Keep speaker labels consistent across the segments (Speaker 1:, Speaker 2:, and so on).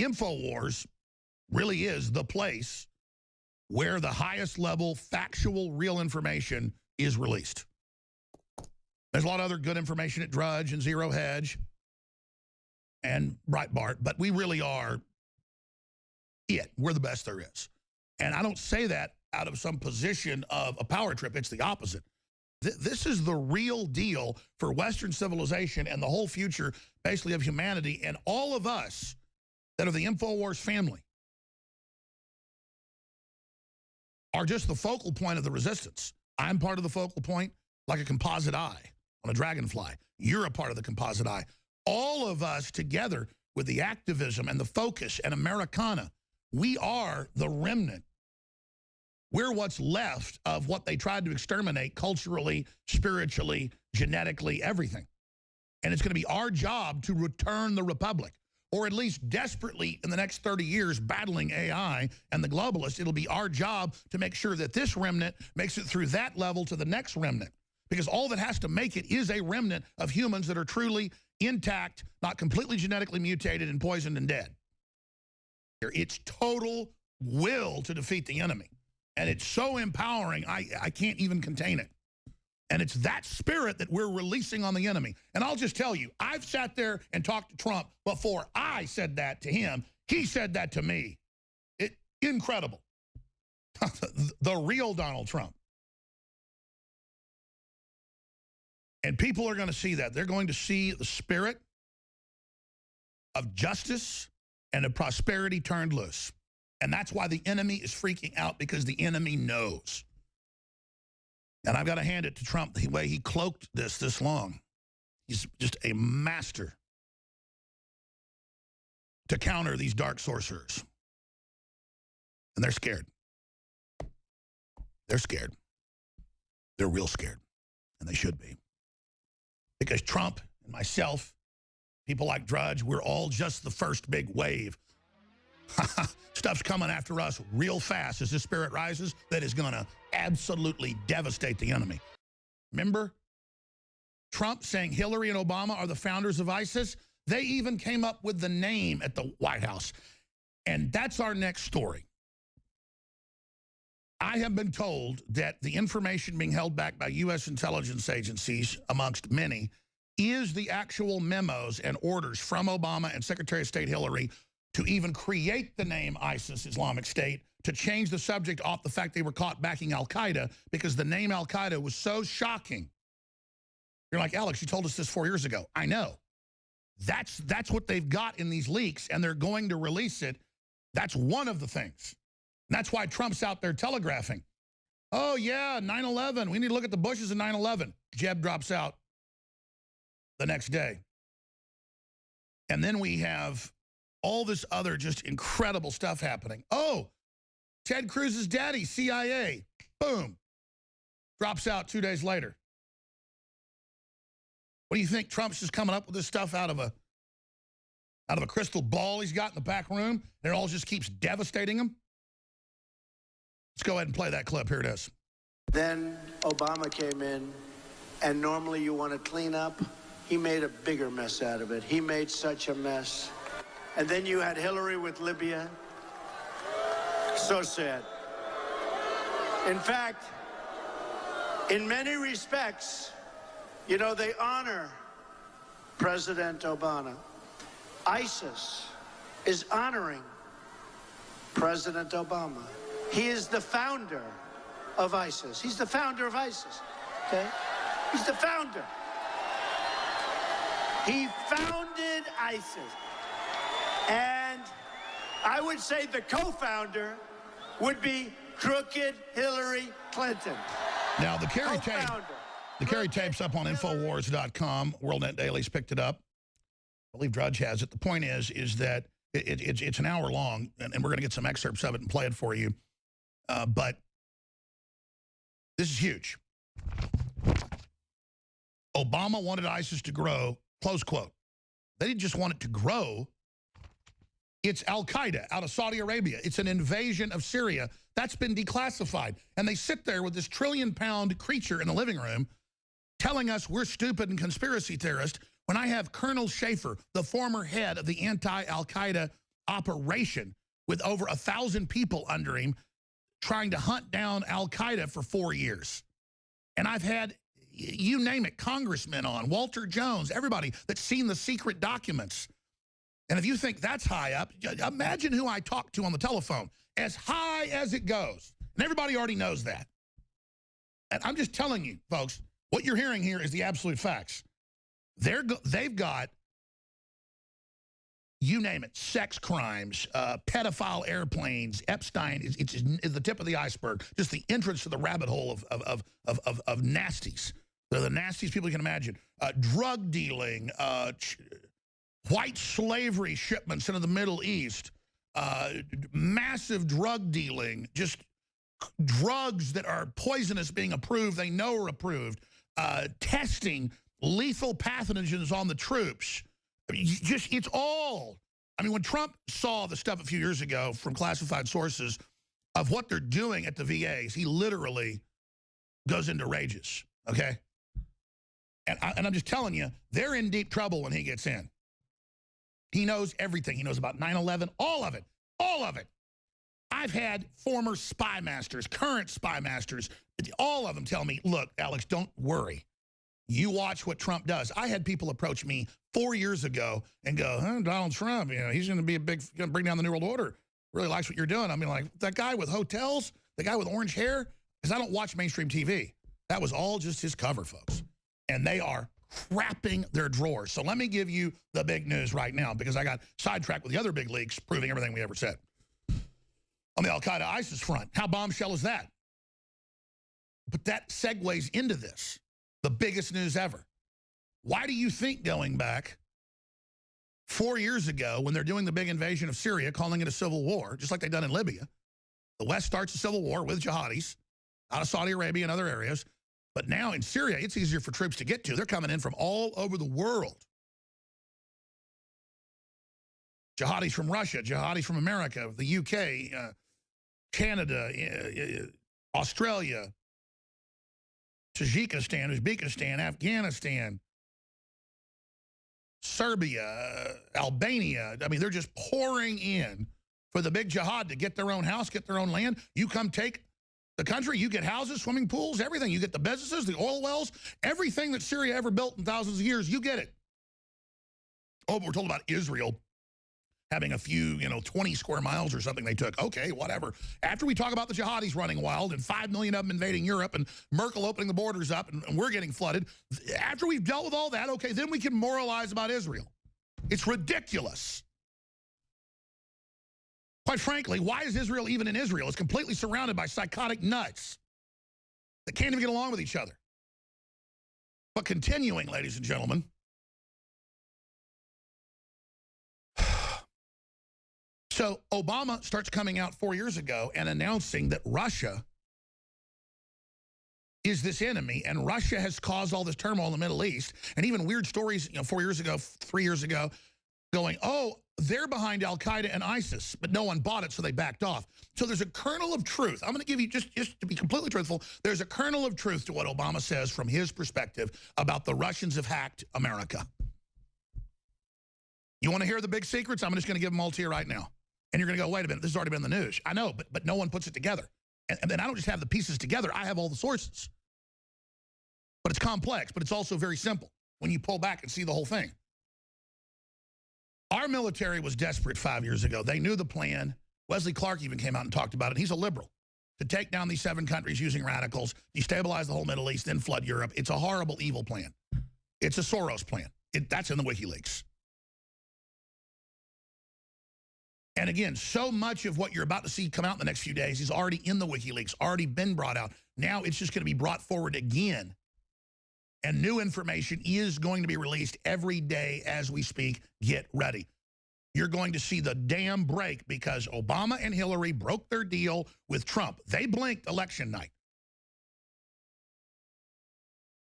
Speaker 1: InfoWars really is the place where the highest level factual real information is released. There's a lot of other good information at Drudge and Zero Hedge and Breitbart, but we really are it. We're the best there is. And I don't say that out of some position of a power trip. It's the opposite. This is the real deal for Western civilization and the whole future, basically, of humanity. And all of us that are the InfoWars family are just the focal point of the resistance. I'm part of the focal point, like a composite eye on a dragonfly. You're a part of the composite eye. All of us together with the activism and the focus and Americana, we are the remnant. We're what's left of what they tried to exterminate culturally, spiritually, genetically, everything. And it's going to be our job to return the republic, or at least desperately in the next 30 years battling AI and the globalists. It'll be our job to make sure that this remnant makes it through that level to the next remnant, because all that has to make it is a remnant of humans that are truly intact, not completely genetically mutated and poisoned and dead. It's total will to defeat the enemy. And it's so empowering, I can't even contain it. And it's that spirit that we're releasing on the enemy. And I'll just tell you, I've sat there and talked to Trump before I said that to him. He said that to me. Incredible. The real Donald Trump. And people are going to see that. They're going to see the spirit of justice and of prosperity turned loose. And that's why the enemy is freaking out, because the enemy knows. And I've got to hand it to Trump, the way he cloaked this long. He's just a master to counter these dark sorcerers. And they're scared. They're scared. They're real scared. And they should be. Because Trump and myself, people like Drudge, we're all just the first big wave. Stuff's coming after us real fast as the spirit rises that is going to absolutely devastate the enemy. Remember Trump saying Hillary and Obama are the founders of ISIS? They even came up with the name at the White House. And that's our next story. I have been told that the information being held back by U.S. intelligence agencies, amongst many, is the actual memos and orders from Obama and Secretary of State Hillary to even create the name ISIS, Islamic State, to change the subject off the fact they were caught backing al-Qaeda, because the name al-Qaeda was so shocking. You're like, Alex, you told us this 4 years ago. I know. That's what they've got in these leaks, and they're going to release it. That's one of the things. And that's why Trump's out there telegraphing. Oh, yeah, 9/11. We need to look at the Bushes in 9/11. Jeb drops out the next day. And then we have all this other just incredible stuff happening. Oh, Ted Cruz's daddy, CIA, boom, drops out 2 days later. What do you think? Trump's just coming up with this stuff out of a crystal ball he's got in the back room, and it all just keeps devastating him? Let's go ahead and play that clip. Here it is.
Speaker 2: Then Obama came in, and normally you want to clean up. He made a bigger mess out of it. He made such a mess. And then you had Hillary with Libya. So sad. In fact, in many respects, you know, they honor President Obama. ISIS is honoring President Obama. He is the founder of ISIS. He's the founder of ISIS, okay? He's the founder. He founded ISIS. And I would say the co-founder would be crooked Hillary Clinton.
Speaker 1: Now, the Kerry tape's up on InfoWars.com. WorldNet Daily's picked it up. I believe Drudge has it. The point is that it's an hour long, and we're going to get some excerpts of it and play it for you. But this is huge. Obama wanted ISIS to grow, close quote. They didn't just want it to grow. It's al-Qaeda out of Saudi Arabia. It's an invasion of Syria. That's been declassified. And they sit there with this trillion-pound creature in the living room telling us we're stupid and conspiracy theorists, when I have Colonel Schaefer, the former head of the anti-al-Qaeda operation with over 1,000 people under him trying to hunt down Al-Qaeda for 4 years. And I've had, you name it, congressmen on, Walter Jones, everybody that's seen the secret documents. And if you think that's high up, imagine who I talked to on the telephone, as high as it goes. And everybody already knows that. And I'm just telling you, folks, what you're hearing here is the absolute facts. They've got, you name it, sex crimes, pedophile airplanes, Epstein is the tip of the iceberg, just the entrance to the rabbit hole of nasties. They're the nastiest people you can imagine. Drug dealing, white slavery shipments into the Middle East, massive drug dealing, just drugs that are poisonous being approved, they know are approved, testing lethal pathogens on the troops. It's all, I mean, when Trump saw the stuff a few years ago from classified sources of what they're doing at the VAs, he literally goes into rages, okay? And I'm just telling you, they're in deep trouble when he gets in. He knows everything. He knows about 9/11, all of it, all of it. I've had former spy masters, current spy masters, all of them tell me, look, Alex, don't worry. You watch what Trump does. I had people approach me 4 years ago and go, Donald Trump, you know, he's going to be going to bring down the New World Order. Really likes what you're doing. I mean, like, that guy with hotels, the guy with orange hair, because I don't watch mainstream TV. That was all just his cover, folks. And they are crapping their drawers. So let me give you the big news right now, because I got sidetracked with the other big leaks proving everything we ever said. On the Al-Qaeda-ISIS front, how bombshell is that? But that segues into this. The biggest news ever. Why do you think, going back 4 years ago when they're doing the big invasion of Syria, calling it a civil war, just like they've done in Libya, the West starts a civil war with jihadis out of Saudi Arabia and other areas, but now in Syria, it's easier for troops to get to. They're coming in from all over the world. Jihadis from Russia, jihadis from America, the UK, Canada, Australia, Tajikistan, Uzbekistan, Afghanistan, Serbia, Albania. I mean, they're just pouring in for the big jihad to get their own house, get their own land. You come take the country, you get houses, swimming pools, everything. You get the businesses, the oil wells, everything that Syria ever built in thousands of years, you get it. Oh, but we're told about Israel having a few, 20 square miles or something they took. Okay, whatever. After we talk about the jihadis running wild and 5 million of them invading Europe and Merkel opening the borders up and we're getting flooded, after we've dealt with all that, okay, then we can moralize about Israel. It's ridiculous. Quite frankly, why is Israel even in Israel? It's completely surrounded by psychotic nuts that can't even get along with each other. But continuing, ladies and gentlemen, so Obama starts coming out 4 years ago and announcing that Russia is this enemy, and Russia has caused all this turmoil in the Middle East, and even weird stories, 4 years ago, 3 years ago, going, oh, they're behind Al-Qaeda and ISIS, but no one bought it, so they backed off. So there's a kernel of truth. I'm going to give you, just to be completely truthful, there's a kernel of truth to what Obama says from his perspective about the Russians have hacked America. You want to hear the big secrets? I'm just going to give them all to you right now. And you're going to go, wait a minute, this has already been in the news. I know, but no one puts it together. And then I don't just have the pieces together, I have all the sources. But it's complex, but it's also very simple when you pull back and see the whole thing. Our military was desperate 5 years ago. They knew the plan. Wesley Clark even came out and talked about it. He's a liberal. To take down these 7 countries using radicals, destabilize the whole Middle East, then flood Europe. It's a horrible, evil plan. It's a Soros plan. That's in the WikiLeaks. And again, so much of what you're about to see come out in the next few days is already in the WikiLeaks, already been brought out. Now it's just going to be brought forward again. And new information is going to be released every day as we speak. Get ready. You're going to see the dam break because Obama and Hillary broke their deal with Trump. They blinked election night.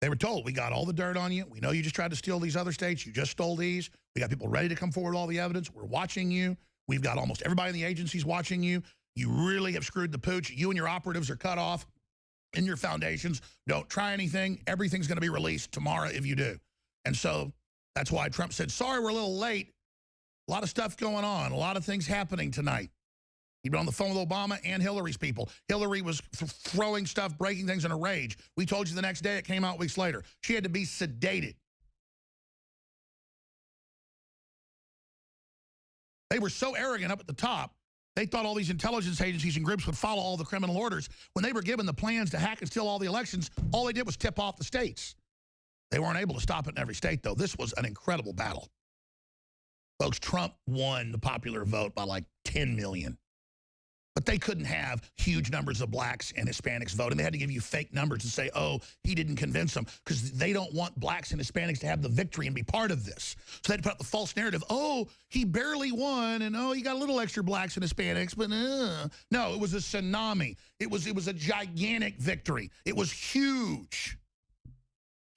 Speaker 1: They were told, we got all the dirt on you. We know you just tried to steal these other states. You just stole these. We got people ready to come forward with all the evidence. We're watching you. We've got almost everybody in the agencies watching you. You really have screwed the pooch. You and your operatives are cut off in your foundations. Don't try anything. Everything's going to be released tomorrow if you do. And so that's why Trump said, sorry, we're a little late. A lot of stuff going on. A lot of things happening tonight. He'd been on the phone with Obama and Hillary's people. Hillary was throwing stuff, breaking things in a rage. We told you the next day. It came out weeks later. She had to be sedated. They were so arrogant up at the top, they thought all these intelligence agencies and groups would follow all the criminal orders. When they were given the plans to hack and steal all the elections, all they did was tip off the states. They weren't able to stop it in every state, though. This was an incredible battle. Folks, Trump won the popular vote by like 10 million. But they couldn't have huge numbers of blacks and Hispanics voting. They had to give you fake numbers to say, oh, he didn't convince them, because they don't want blacks and Hispanics to have the victory and be part of this. So they had to put up the false narrative, oh, he barely won, and oh, he got a little extra blacks and Hispanics, but no, it was a tsunami. It was a gigantic victory. It was huge,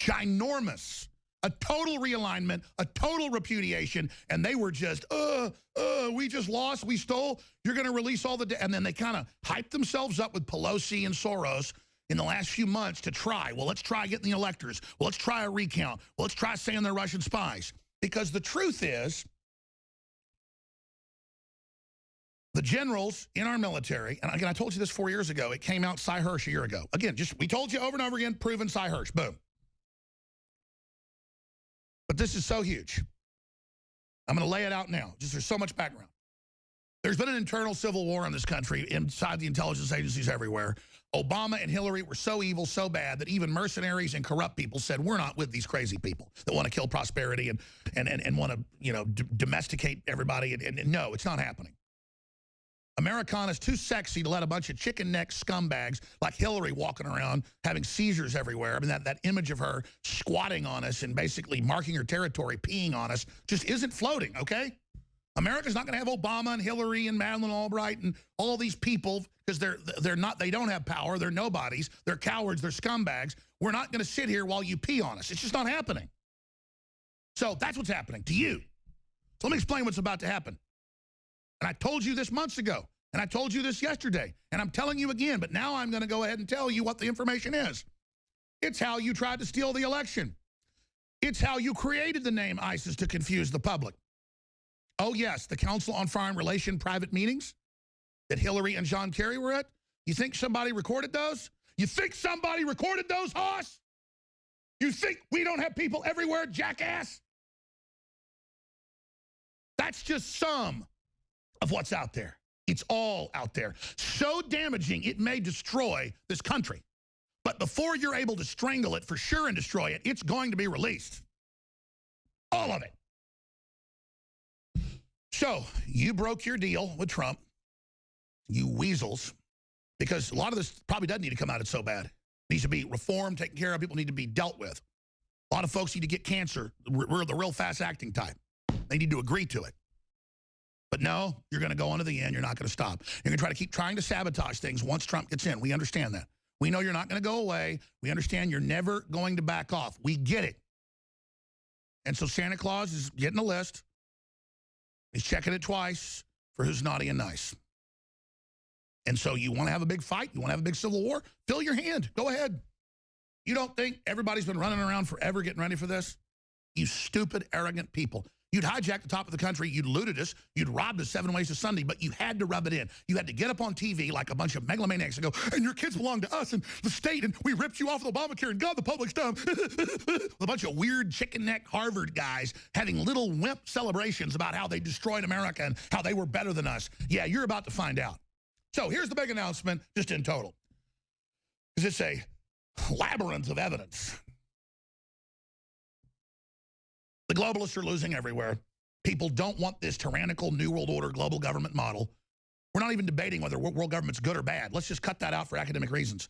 Speaker 1: ginormous. A total realignment, a total repudiation, and they were just, we just lost, we stole, you're going to release all the... And then they kind of hyped themselves up with Pelosi and Soros in the last few months to try. Well, let's try getting the electors. Well, let's try a recount. Well, let's try saying they're Russian spies. Because the truth is, the generals in our military, and again, I told you this 4 years ago, it came out Cy Hirsch a year ago. Again, we told you over and over again, proven Cy Hirsch, boom. But this is so huge. I'm going to lay it out now. Just there's so much background. There's been an internal civil war in this country inside the intelligence agencies everywhere. Obama and Hillary were so evil, so bad, that even mercenaries and corrupt people said, we're not with these crazy people that want to kill prosperity and want to, you know, domesticate everybody. And no, it's not happening. Americana's too sexy to let a bunch of chicken neck scumbags like Hillary walking around having seizures everywhere. I mean, that image of her squatting on us and basically marking her territory, peeing on us, just isn't floating, okay? America's not going to have Obama and Hillary and Madeleine Albright and all these people, because they don't have power, they're nobodies, they're cowards, they're scumbags. We're not going to sit here while you pee on us. It's just not happening. So that's what's happening to you. So let me explain what's about to happen. And I told you this months ago, and I told you this yesterday, and I'm telling you again, but now I'm going to go ahead and tell you what the information is. It's how you tried to steal the election. It's how you created the name ISIS to confuse the public. Oh, yes, the Council on Foreign Relations private meetings that Hillary and John Kerry were at. You think somebody recorded those? You think somebody recorded those, Hoss? You think we don't have people everywhere, jackass? That's just some of what's out there. It's all out there. So damaging, it may destroy this country. But before you're able to strangle it for sure and destroy it, it's going to be released. All of it. So, you broke your deal with Trump, you weasels, because a lot of this probably doesn't need to come out. It's so bad. It needs to be reformed, taken care of. People need to be dealt with. A lot of folks need to get cancer. We're the real fast-acting type. They need to agree to it. But no, you're going to go on to the end. You're not going to stop. You're going to try to keep trying to sabotage things once Trump gets in. We understand that. We know you're not going to go away. We understand you're never going to back off. We get it. And so Santa Claus is getting a list. He's checking it twice for who's naughty and nice. And so you want to have a big fight? You want to have a big civil war? Fill your hand. Go ahead. You don't think everybody's been running around forever getting ready for this? You stupid, arrogant people. You'd hijacked the top of the country, you'd looted us, you'd robbed us 7 ways to Sunday, but you had to rub it in. You had to get up on TV like a bunch of megalomaniacs and go, and your kids belong to us and the state, and we ripped you off with Obamacare, and God, the public's dumb. A bunch of weird chicken neck Harvard guys having little wimp celebrations about how they destroyed America and how they were better than us. Yeah, you're about to find out. So here's the big announcement, just in total. Because it's a labyrinth of evidence. The globalists are losing everywhere. People don't want this tyrannical New World Order global government model. We're not even debating whether world government's good or bad. Let's just cut that out for academic reasons.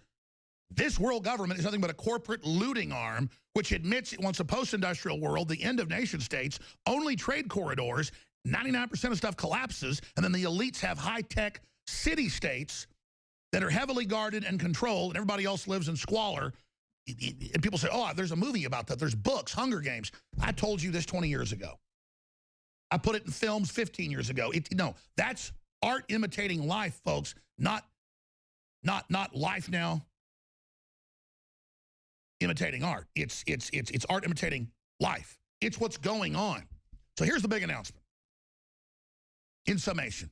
Speaker 1: This world government is nothing but a corporate looting arm which admits it wants a post-industrial world, the end of nation states, only trade corridors, 99% of stuff collapses, and then the elites have high-tech city-states that are heavily guarded and controlled, and everybody else lives in squalor. And people say, oh, there's a movie about that. There's books, Hunger Games. I told you this 20 years ago. I put it in films 15 years ago. No, that's art imitating life, folks. Not life now imitating art. It's art imitating life. It's what's going on. So here's the big announcement. In summation,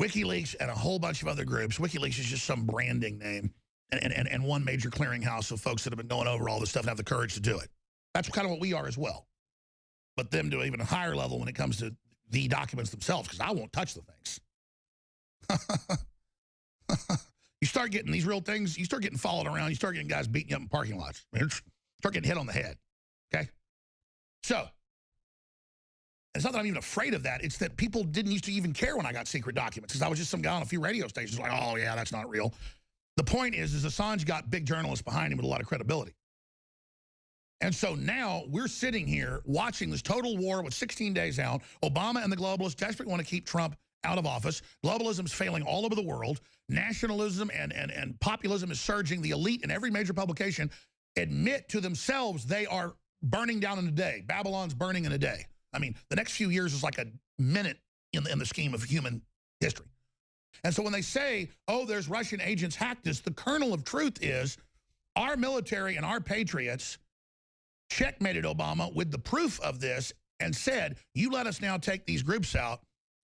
Speaker 1: WikiLeaks and a whole bunch of other groups. WikiLeaks is just some branding name and one major clearinghouse of folks that have been going over all this stuff and have the courage to do it. That's kind of what we are as well. But them to even a higher level when it comes to the documents themselves, because I won't touch the things. You start getting these real things, you start getting followed around, you start getting guys beating you up in parking lots. Start getting hit on the head, okay? So, it's not that I'm even afraid of that. It's that people didn't used to even care when I got secret documents because I was just some guy on a few radio stations like, oh, yeah, that's not real. The point is Assange got big journalists behind him with a lot of credibility. And so now we're sitting here watching this total war with 16 days out. Obama and the globalists desperately want to keep Trump out of office. Globalism's failing all over the world. Nationalism and populism is surging. The elite in every major publication admit to themselves they are burning down in a day. Babylon's burning in a day. I mean, the next few years is like a minute in the scheme of human history. And so when they say, oh, there's Russian agents hacked us, the kernel of truth is our military and our patriots checkmated Obama with the proof of this and said, you let us now take these groups out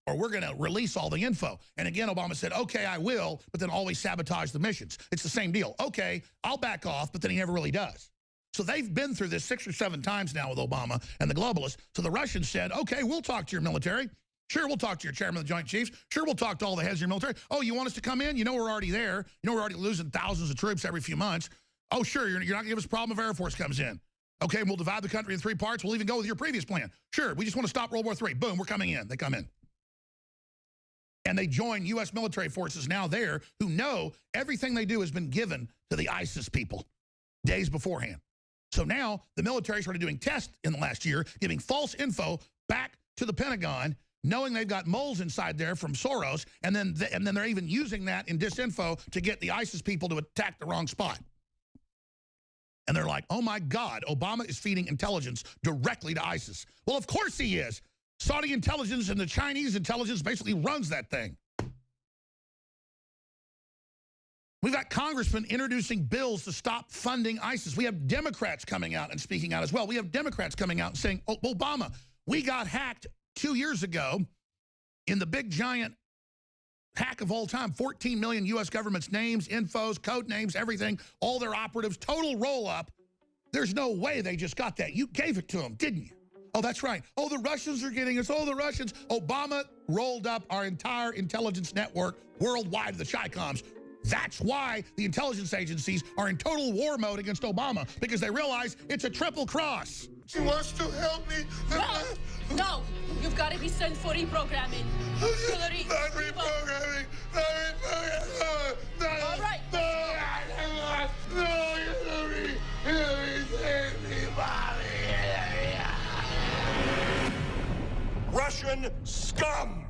Speaker 1: or we're going to release all the info. And again, Obama said, okay, I will, but then always sabotage the missions. It's the same deal. Okay, I'll back off, but then he never really does. So they've been through this 6 or 7 times now with Obama and the globalists. So the Russians said, okay, we'll talk to your military. Sure, we'll talk to your chairman of the Joint Chiefs. Sure, we'll talk to all the heads of your military. Oh, you want us to come in? You know we're already there. You know we're already losing thousands of troops every few months. Oh, sure, you're not going to give us a problem if Air Force comes in. Okay, we'll divide the country in 3 parts. We'll even go with your previous plan. Sure, we just want to stop World War III. Boom, we're coming in. They come in. And they join U.S. military forces now there who know everything they do has been given to the ISIS people days beforehand. So now the military started doing tests in the last year, giving false info back to the Pentagon, knowing they've got moles inside there from Soros, and then they're even using that in disinfo to get the ISIS people to attack the wrong spot. And they're like, oh my God, Obama is feeding intelligence directly to ISIS. Well, of course he is. Saudi intelligence and the Chinese intelligence basically runs that thing. We've got congressmen introducing bills to stop funding ISIS. We have Democrats coming out and speaking out as well. We have Democrats coming out and saying, oh, Obama, we got hacked 2 years ago in the big giant hack of all time. 14 million U.S. government's names, infos, code names, everything, all their operatives, total roll up. There's no way they just got that. You gave it to them, didn't you? Oh, that's right. Oh, the Russians are getting us. Oh, the Russians. Obama rolled up our entire intelligence network worldwide, the Chi-Coms. That's why the intelligence agencies are in total war mode against Obama, because they realize it's a triple cross.
Speaker 3: She wants to help me.
Speaker 4: No, you've got to be sent for reprogramming. Hillary.
Speaker 3: Not reprogramming. Not reprogramming. No.
Speaker 4: All right.
Speaker 3: No, Hillary. Hillary, save me, Mommy. Russian scum.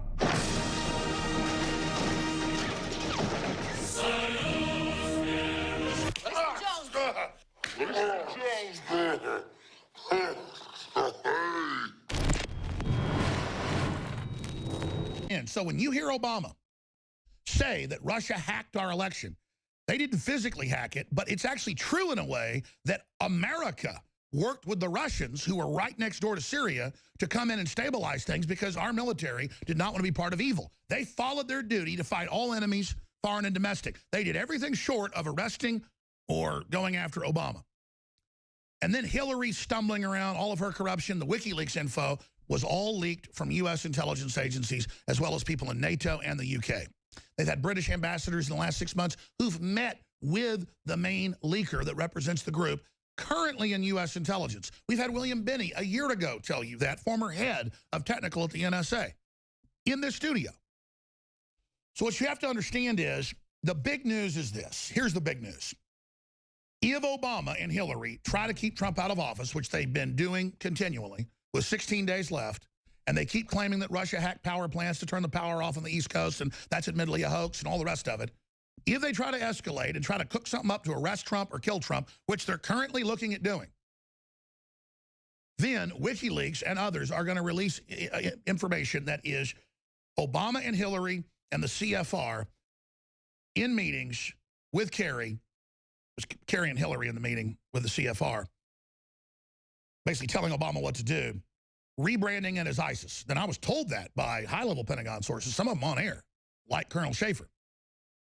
Speaker 1: And so when you hear Obama say that Russia hacked our election, they didn't physically hack it, but it's actually true in a way that America worked with the Russians, who were right next door to Syria, to come in and stabilize things because our military did not want to be part of evil. They followed their duty to fight all enemies, foreign and domestic. They did everything short of arresting or going after Obama. And then Hillary stumbling around, all of her corruption, the WikiLeaks info was all leaked from U.S. intelligence agencies, as well as people in NATO and the UK. They've had British ambassadors in the last 6 months who've met with the main leaker that represents the group currently in U.S. intelligence. We've had William Binney a year ago tell you that, former head of technical at the NSA, in this studio. So what you have to understand is the big news is this. Here's the big news. If Obama and Hillary try to keep Trump out of office, which they've been doing continually with 16 days left, and they keep claiming that Russia hacked power plants to turn the power off on the East Coast, and that's admittedly a hoax and all the rest of it, if they try to escalate and try to cook something up to arrest Trump or kill Trump, which they're currently looking at doing, then WikiLeaks and others are going to release information that is Obama and Hillary and the CFR in meetings with Kerry, was Kerry and Hillary in the meeting with the CFR, basically telling Obama what to do. rebranding it as ISIS. Then I was told that by high-level Pentagon sources, some of them on air, like Colonel Schaefer.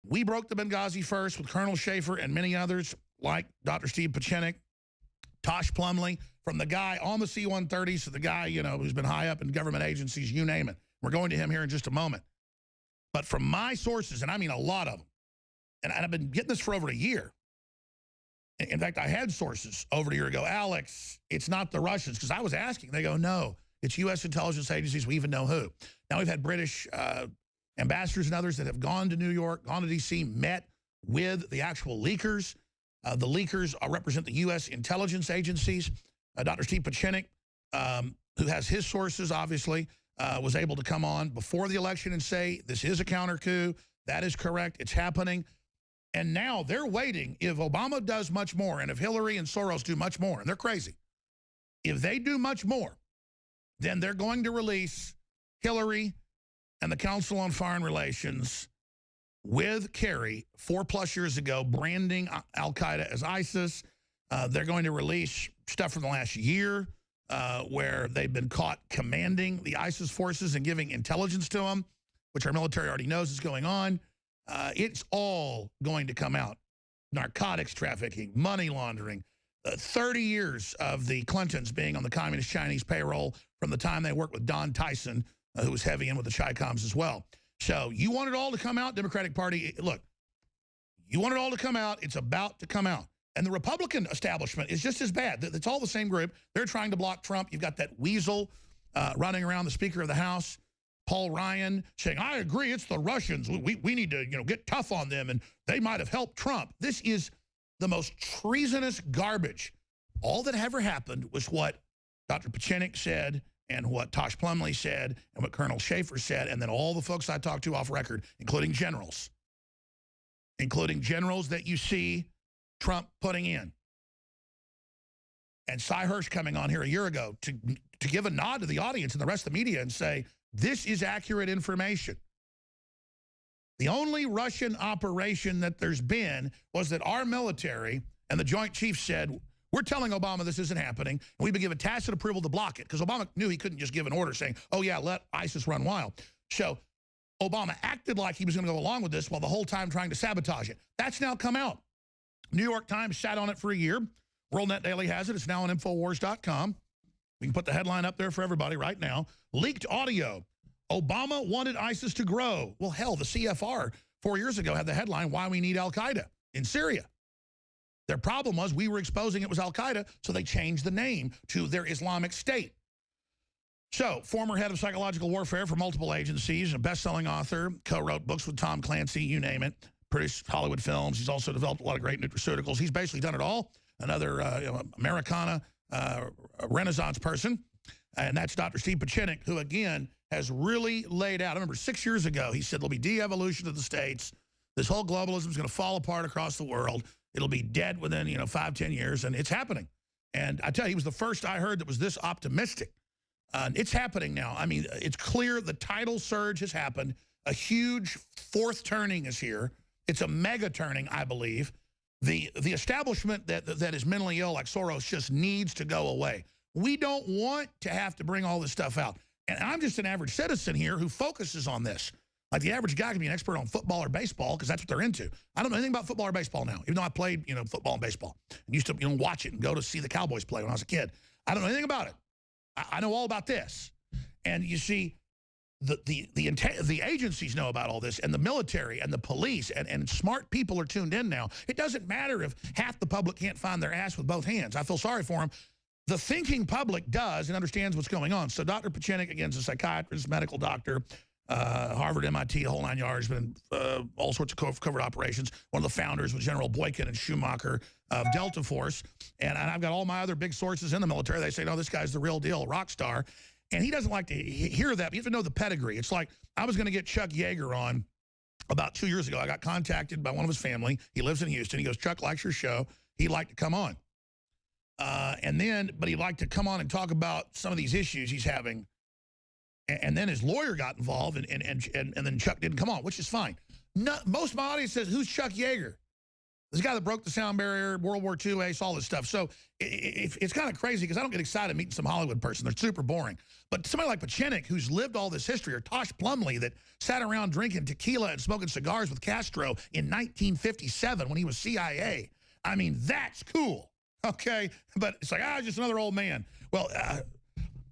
Speaker 1: We broke the Benghazi first with Colonel Schaefer and many others, like Dr. Steve Pieczenik, Tosh Plumlee, from the guy on the C-130s to the guy, you know, who's been high up in government agencies, you name it. We're going to him here in just a moment. But from my sources, and I mean a lot of them, and I've been getting this for over a year. In fact, I had sources over a year ago, Alex, it's not the Russians, because I was asking. They go, no, it's U.S. intelligence agencies. We even know who. Now we've had British ambassadors and others that have gone to New York, gone to D.C., met with the actual leakers. The leakers represent the U.S. intelligence agencies. Dr. Steve Pieczenik, who has his sources, obviously, was able to come on before the election and say, this is a counter coup. That is correct. It's happening. And now they're waiting. If Obama does much more, and if Hillary and Soros do much more, and they're crazy, if they do much more, then they're going to release Hillary and the Council on Foreign Relations with Kerry 4+ years ago, branding al-Qaeda as ISIS. They're going to release stuff from the last year where they've been caught commanding the ISIS forces and giving intelligence to them, which our military already knows is going on. It's all going to come out. Narcotics trafficking, money laundering, 30 years of the Clintons being on the communist Chinese payroll from the time they worked with Don Tyson, who was heavy in with the Chi-Coms as well. So you want it all to come out, Democratic Party. Look, you want it all to come out. It's about to come out. And the Republican establishment is just as bad. It's all the same group. They're trying to block Trump. You've got that weasel running around, the Speaker of the House, Paul Ryan, saying, I agree, it's the Russians. We need to, you know, get tough on them, and they might have helped Trump. This is the most treasonous garbage. All that ever happened was what Dr. Pieczenik said and what Tosh Plumlee said and what Colonel Schaefer said, and then all the folks I talked to off record, including generals that you see Trump putting in. And Cy Hirsch coming on here a year ago to give a nod to the audience and the rest of the media and say, this is accurate information. The only Russian operation that there's been was that our military and the Joint Chiefs said, we're telling Obama this isn't happening, and we've been given tacit approval to block it, because Obama knew he couldn't just give an order saying, oh, yeah, let ISIS run wild. So Obama acted like he was going to go along with this while the whole time trying to sabotage it. That's now come out. New York Times sat on it for a year. WorldNet Daily has it. It's now on InfoWars.com. We can put the headline up there for everybody right now. Leaked audio. Obama wanted ISIS to grow. Well, hell, the CFR 4 years ago had the headline, Why We Need Al-Qaeda in Syria. Their problem was we were exposing it was Al-Qaeda, so they changed the name to their Islamic State. So, former head of psychological warfare for multiple agencies, a best-selling author, co-wrote books with Tom Clancy, you name it, produced Hollywood films. He's also developed a lot of great nutraceuticals. He's basically done it all. Another Americana Renaissance person, and that's Dr. Steve Pieczenik, who, again, has really laid out. I remember 6 years ago, he said, there'll be de-evolution of the states. This whole globalism is going to fall apart across the world. It'll be dead within, 5-10 years, and it's happening. And I tell you, he was the first I heard that was this optimistic. It's happening now. I mean, it's clear the tidal surge has happened. A huge fourth turning is here. It's a mega turning, I believe. The establishment that is mentally ill, like Soros, just needs to go away. We don't want to have to bring all this stuff out. And I'm just an average citizen here who focuses on this. Like the average guy can be an expert on football or baseball because that's what they're into. I don't know anything about football or baseball now, even though I played, football and baseball. And used to, watch it and go to see the Cowboys play when I was a kid. I don't know anything about it. I know all about this. And you see, the agencies know about all this, and the military and the police and smart people are tuned in now. It doesn't matter if half the public can't find their ass with both hands. I feel sorry for them. The thinking public does and understands what's going on. So Dr. Pieczenik, again, is a psychiatrist, medical doctor, Harvard, MIT, the whole nine yards, been all sorts of covert operations. One of the founders with General Boykin and Schumacher of Delta Force. And I've got all my other big sources in the military. They say, no, this guy's the real deal, rock star. And he doesn't like to hear that. But you have to know the pedigree. It's like I was going to get Chuck Yeager on about 2 years ago. I got contacted by one of his family. He lives in Houston. He goes, Chuck likes your show. He'd like to come on. But he'd like to come on and talk about some of these issues he's having. And then his lawyer got involved, and then Chuck didn't come on, which is fine. Most of my audience says, who's Chuck Yeager? This guy that broke the sound barrier, World War II ace, all this stuff. So it's kind of crazy because I don't get excited meeting some Hollywood person. They're super boring. But somebody like Pieczenik, who's lived all this history, or Tosh Plumlee, that sat around drinking tequila and smoking cigars with Castro in 1957 when he was CIA. I mean, that's cool, okay? But it's like, just another old man. Well,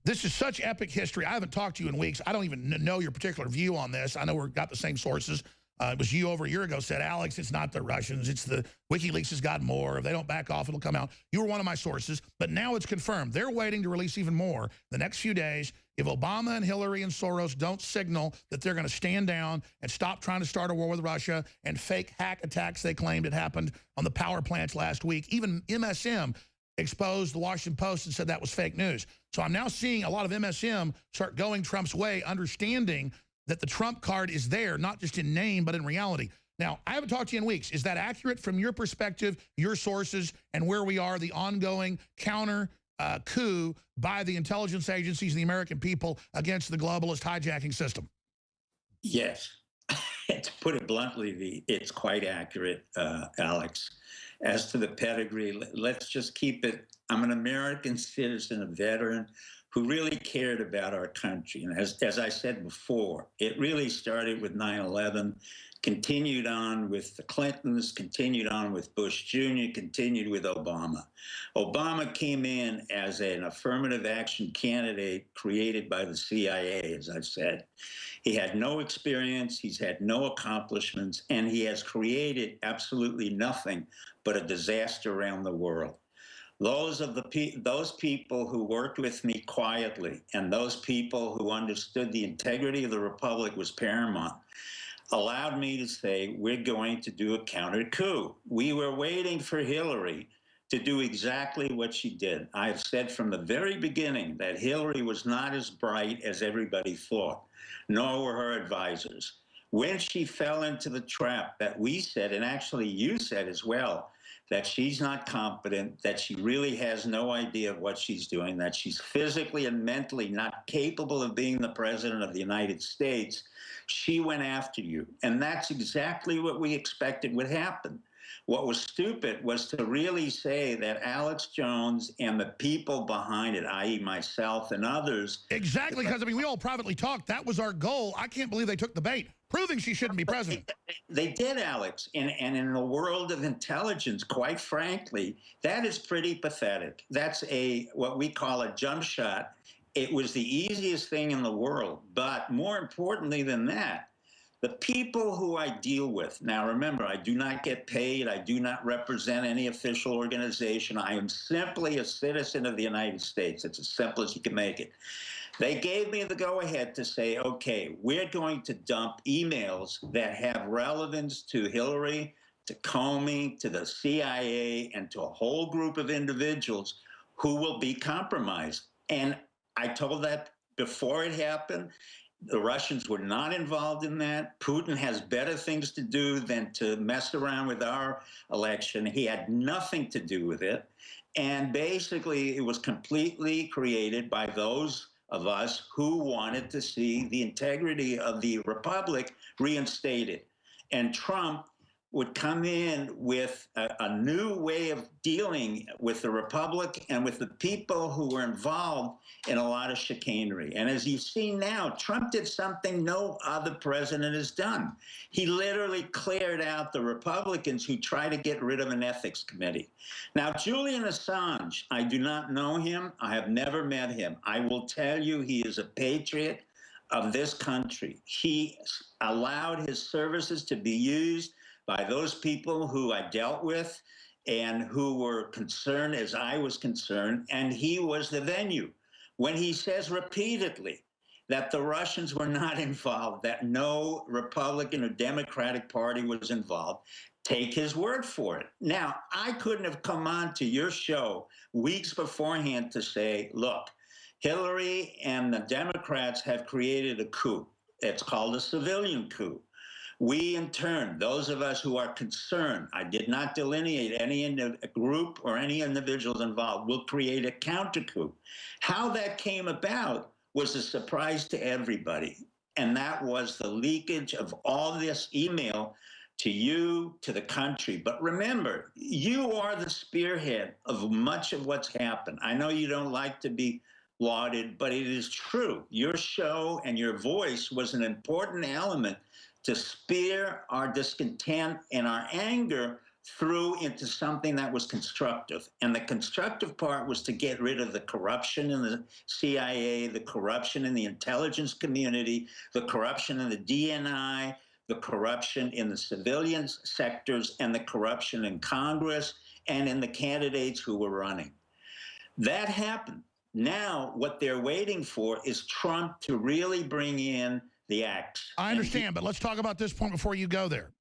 Speaker 1: this is such epic history. I haven't talked to you in weeks. I don't even know your particular view on this. I know we've got the same sources. It was you over a year ago said, Alex, it's not the Russians. It's the WikiLeaks has got more. If they don't back off, it'll come out. You were one of my sources. But now it's confirmed. They're waiting to release even more the next few days. If Obama and Hillary and Soros don't signal that they're going to stand down and stop trying to start a war with Russia and fake hack attacks they claimed had happened on the power plants last week, even MSM exposed the Washington Post and said that was fake news. So I'm now seeing a lot of MSM start going Trump's way, understanding that the Trump card is there, not just in name, but in reality. Now, I haven't talked to you in weeks. Is that accurate from your perspective, your sources, and where we are, the ongoing counter coup by the intelligence agencies and the American people against the globalist hijacking system?
Speaker 5: Yes. To put it bluntly, it's quite accurate, Alex. As to the pedigree, let's just keep it. I'm an American citizen, a veteran who really cared about our country. And as I said before, it really started with 9/11, continued on with the Clintons, continued on with Bush Jr., continued with Obama. Obama came in as an affirmative action candidate created by the CIA, as I've said. He had no experience, he's had no accomplishments, and he has created absolutely nothing but a disaster around the world. Those people who worked with me quietly and those people who understood the integrity of the republic was paramount allowed me to say, we're going to do a counter coup. We were waiting for Hillary to do exactly what she did. I have said from the very beginning that Hillary was not as bright as everybody thought, nor were her advisors. When she fell into the trap that we said, and actually you said as well, that she's not competent, that she really has no idea of what she's doing, that she's physically and mentally not capable of being the president of the United States, she went after you. And that's exactly what we expected would happen. What was stupid was to really say that Alex Jones and the people behind it, i.e. myself and others.
Speaker 1: Exactly, because, I mean, we all privately talked. That was our goal. I can't believe they took the bait, proving she shouldn't be president.
Speaker 5: They did, Alex. And in the world of intelligence, quite frankly, that is pretty pathetic. That's what we call a jump shot. It was the easiest thing in the world. But more importantly than that, the people who I deal with, now remember, I do not get paid. I do not represent any official organization. I am simply a citizen of the United States. It's as simple as you can make it. They gave me the go-ahead to say, okay, we're going to dump emails that have relevance to Hillary, to Comey, to the CIA, and to a whole group of individuals who will be compromised. And I told that before it happened. The Russians were not involved in that. Putin has better things to do than to mess around with our election. He had nothing to do with it. And basically, it was completely created by those of us who wanted to see the integrity of the republic reinstated. And Trump would come in with a new way of dealing with the republic and with the people who were involved in a lot of chicanery. And as you've seen now, Trump did something no other president has done. He literally cleared out the Republicans who try to get rid of an ethics committee. Now, Julian Assange, I do not know him. I have never met him. I will tell you he is a patriot of this country. He allowed his services to be used by those people who I dealt with and who were concerned as I was concerned, and he was the venue. When he says repeatedly that the Russians were not involved, that no Republican or Democratic Party was involved, take his word for it. Now, I couldn't have come on to your show weeks beforehand to say, look, Hillary and the Democrats have created a coup. It's called a civilian coup. We, in turn, those of us who are concerned, I did not delineate any group or any individuals involved, will create a counter coup. How that came about was a surprise to everybody. And that was the leakage of all this email to you, to the country. But remember, you are the spearhead of much of what's happened. I know you don't like to be lauded, but it is true. Your show and your voice was an important element to spear our discontent and our anger through into something that was constructive. And the constructive part was to get rid of the corruption in the CIA, the corruption in the intelligence community, the corruption in the DNI, the corruption in the civilian sectors, and the corruption in Congress and in the candidates who were running. That happened. Now, what they're waiting for is Trump to really bring in the axe.
Speaker 1: I understand, but let's talk about this point before you go there.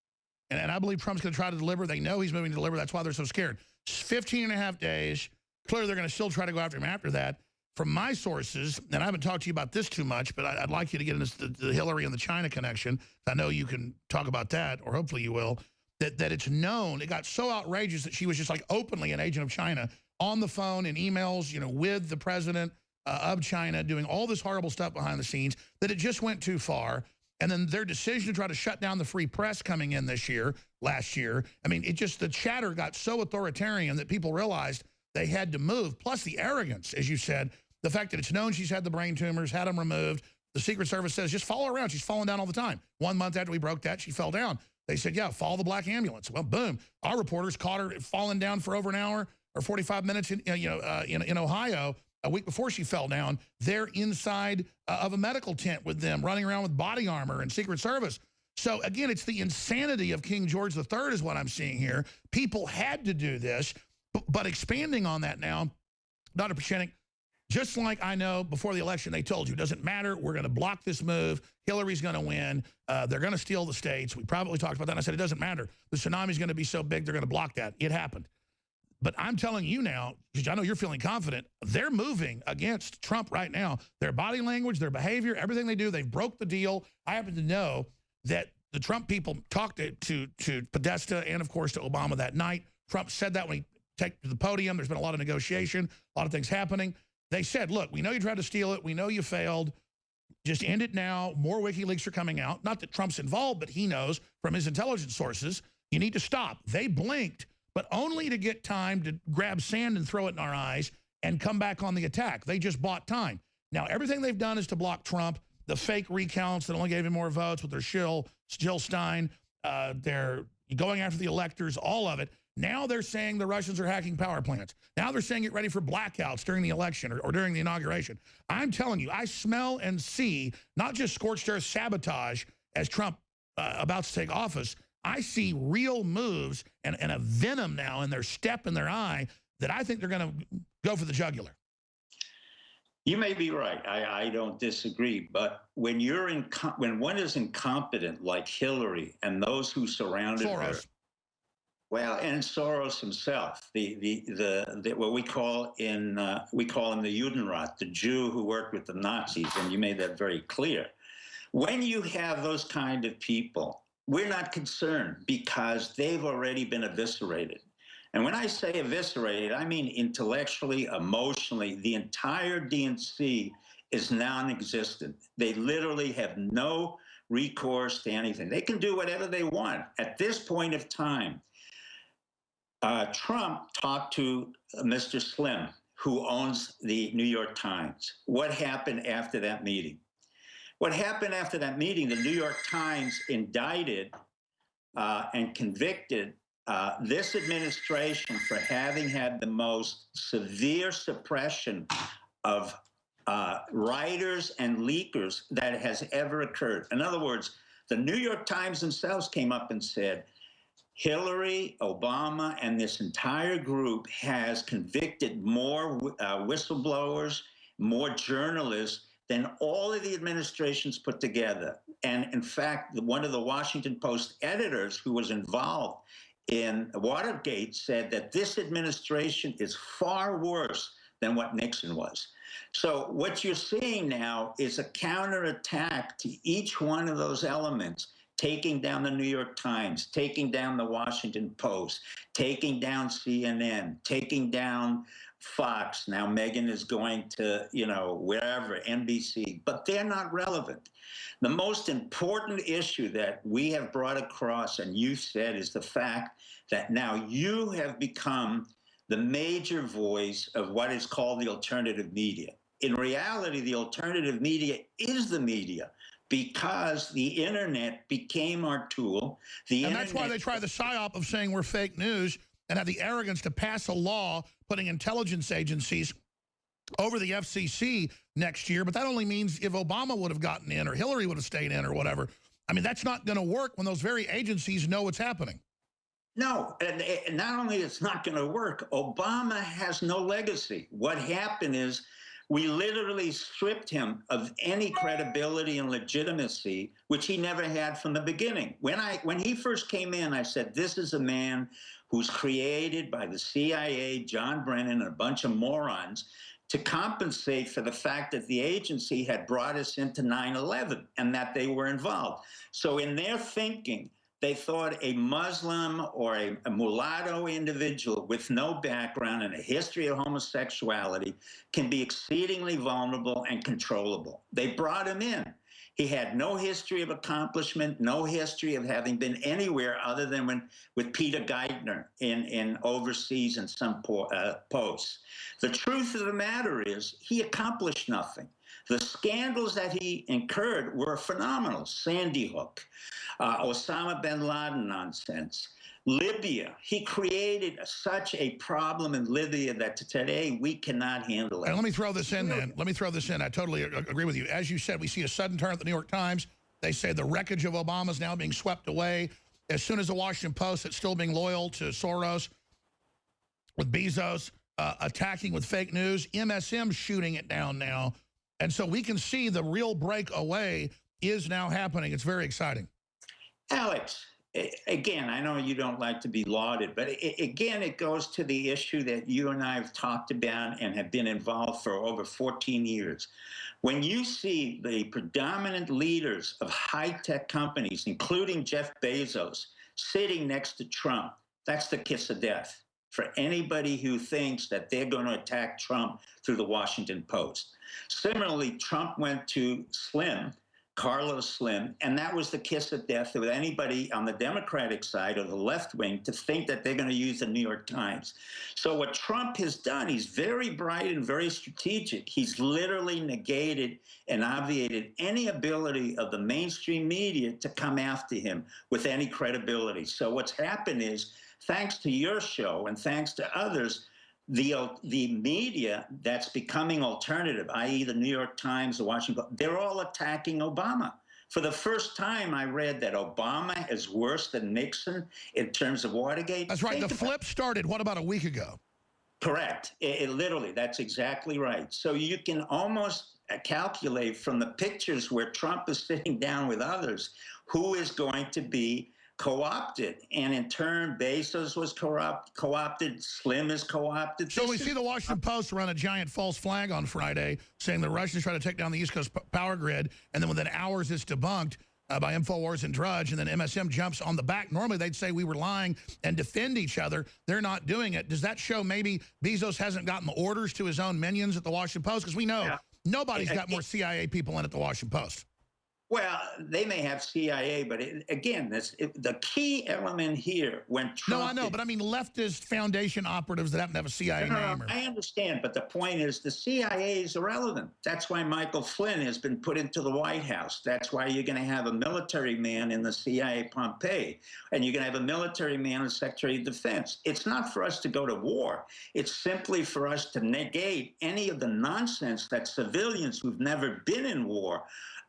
Speaker 1: And I believe Trump's going to try to deliver. They know he's moving to deliver. That's why they're so scared. 15 and a half days. Clearly, they're going to still try to go after him after that. From my sources, and I haven't talked to you about this too much, but I'd like you to get into the Hillary and the China connection. I know you can talk about that, or hopefully you will, that it's known. It got so outrageous that she was just like openly an agent of China on the phone and emails, you know, with the president of China, doing all this horrible stuff behind the scenes, that it just went too far. And then their decision to try to shut down the free press coming in last year, I mean, the chatter got so authoritarian that people realized they had to move. Plus the arrogance, as you said, the fact that it's known she's had the brain tumors, had them removed. The Secret Service says, just follow her around. She's falling down all the time. 1 month after we broke that, she fell down. They said, yeah, follow the black ambulance. Well, boom. Our reporters caught her falling down for over an hour or 45 minutes in Ohio. A week before she fell down, they're inside of a medical tent with them, running around with body armor and Secret Service. So, again, it's the insanity of King George III is what I'm seeing here. People had to do this, but expanding on that now, Dr. Pieczenik, just like I know before the election they told you, it doesn't matter, we're going to block this move, Hillary's going to win, they're going to steal the states. We probably talked about that, and I said it doesn't matter. The tsunami's going to be so big, they're going to block that. It happened. But I'm telling you now, because I know you're feeling confident, they're moving against Trump right now. Their body language, their behavior, everything they do, they've broke the deal. I happen to know that the Trump people talked to Podesta and, of course, to Obama that night. Trump said that when he took to the podium. There's been a lot of negotiation, a lot of things happening. They said, look, we know you tried to steal it. We know you failed. Just end it now. More WikiLeaks are coming out. Not that Trump's involved, but he knows from his intelligence sources, you need to stop. They blinked, but only to get time to grab sand and throw it in our eyes and come back on the attack. They just bought time. Now, everything they've done is to block Trump, the fake recounts that only gave him more votes with their Jill Stein, they're going after the electors, all of it. Now they're saying the Russians are hacking power plants. Now they're saying get ready for blackouts during the election or during the inauguration. I'm telling you, I smell and see not just scorched earth sabotage as Trump about to take office. I see real moves and a venom now in their step and their eye that I think they're going to go for the jugular.
Speaker 5: You may be right. I don't disagree. But when when one is incompetent like Hillary and those who surrounded her, well, and Soros himself, what we call him the Judenrat, the Jew who worked with the Nazis, and you made that very clear. When you have those kind of people, we're not concerned because they've already been eviscerated. And when I say eviscerated, I mean intellectually, emotionally. The entire DNC is non-existent. They literally have no recourse to anything. They can do whatever they want. At this point of time, Trump talked to Mr. Slim, who owns the New York Times. What happened after that meeting? What happened after that meeting, the New York Times indicted and convicted this administration for having had the most severe suppression of writers and leakers that has ever occurred. In other words, the New York Times themselves came up and said, Hillary, Obama, and this entire group has convicted more whistleblowers, more journalists than all of the administrations put together. And in fact, one of the Washington Post editors who was involved in Watergate said that this administration is far worse than what Nixon was. So what you're seeing now is a counterattack to each one of those elements, taking down the New York Times, taking down the Washington Post, taking down CNN, taking down Fox. Now Megyn is going to, wherever, NBC, but they're not relevant. The most important issue that we have brought across, and you said, is the fact that now you have become the major voice of what is called the alternative media. In reality, the alternative media is the media, because the internet became our tool.
Speaker 1: And that's why they try the psyop of saying we're fake news and have the arrogance to pass a law putting intelligence agencies over the FCC next year. But that only means if Obama would have gotten in or Hillary would have stayed in or whatever. I mean, that's not going to work when those very agencies know what's happening.
Speaker 5: No, and not only it's not going to work, Obama has no legacy. What happened is we literally stripped him of any credibility and legitimacy, which he never had from the beginning. When he first came in, I said, this is a man who's created by the CIA, John Brennan, and a bunch of morons to compensate for the fact that the agency had brought us into 9/11 and that they were involved. So in their thinking, they thought a Muslim or a mulatto individual with no background and a history of homosexuality can be exceedingly vulnerable and controllable. They brought him in. He had no history of accomplishment, no history of having been anywhere other than with Peter Geithner in overseas in some posts. The truth of the matter is he accomplished nothing. The scandals that he incurred were phenomenal. Sandy Hook, Osama bin Laden nonsense, Libya. He created such a problem in Libya that today we cannot handle it.
Speaker 1: And let me throw this in then. Let me throw this in. I totally agree with you. As you said, we see a sudden turn at the New York Times. They say the wreckage of Obama is now being swept away. As soon as the Washington Post, it's still being loyal to Soros, with Bezos attacking with fake news. MSM shooting it down now. And so we can see the real breakaway is now happening. It's very exciting.
Speaker 5: Alex, again, I know you don't like to be lauded, but again, it goes to the issue that you and I have talked about and have been involved for over 14 years. When you see the predominant leaders of high-tech companies, including Jeff Bezos, sitting next to Trump, that's the kiss of death for anybody who thinks that they're going to attack Trump through the Washington Post. Similarly, Trump went to Slim, Carlos Slim, and that was the kiss of death with anybody on the Democratic side or the left wing to think that they're going to use the New York Times. So what Trump has done, he's very bright and very strategic. He's literally negated and obviated any ability of the mainstream media to come after him with any credibility. So what's happened is, thanks to your show and thanks to others, the media that's becoming alternative, i.e. the New York Times, the Washington Post, they're all attacking Obama. For the first time, I read that Obama is worse than Nixon in terms of Watergate.
Speaker 1: That's right. The flip started, what, about a week ago?
Speaker 5: Correct. It literally, that's exactly right. So you can almost calculate from the pictures where Trump is sitting down with others who is going to be co-opted, and in turn, Bezos was co-opted, Slim is co-opted.
Speaker 1: So we see the Washington Post run a giant false flag on Friday saying the Russians try to take down the East Coast power grid, and then within hours it's debunked by InfoWars and Drudge, and then MSM jumps on the back. Normally they'd say we were lying and defend each other. They're not doing it. Does that show maybe Bezos hasn't gotten the orders to his own minions at the Washington Post? Because we know nobody's got more CIA people in at the Washington Post.
Speaker 5: Well, they may have CIA, but again, the key element here when Trump...
Speaker 1: No, I know, but I mean leftist foundation operatives that happen to have a CIA name.
Speaker 5: I understand, but the point is the CIA is irrelevant. That's why Michael Flynn has been put into the White House. That's why you're going to have a military man in the CIA, Pompeo, and you're going to have a military man as Secretary of Defense. It's not for us to go to war. It's simply for us to negate any of the nonsense that civilians who've never been in war,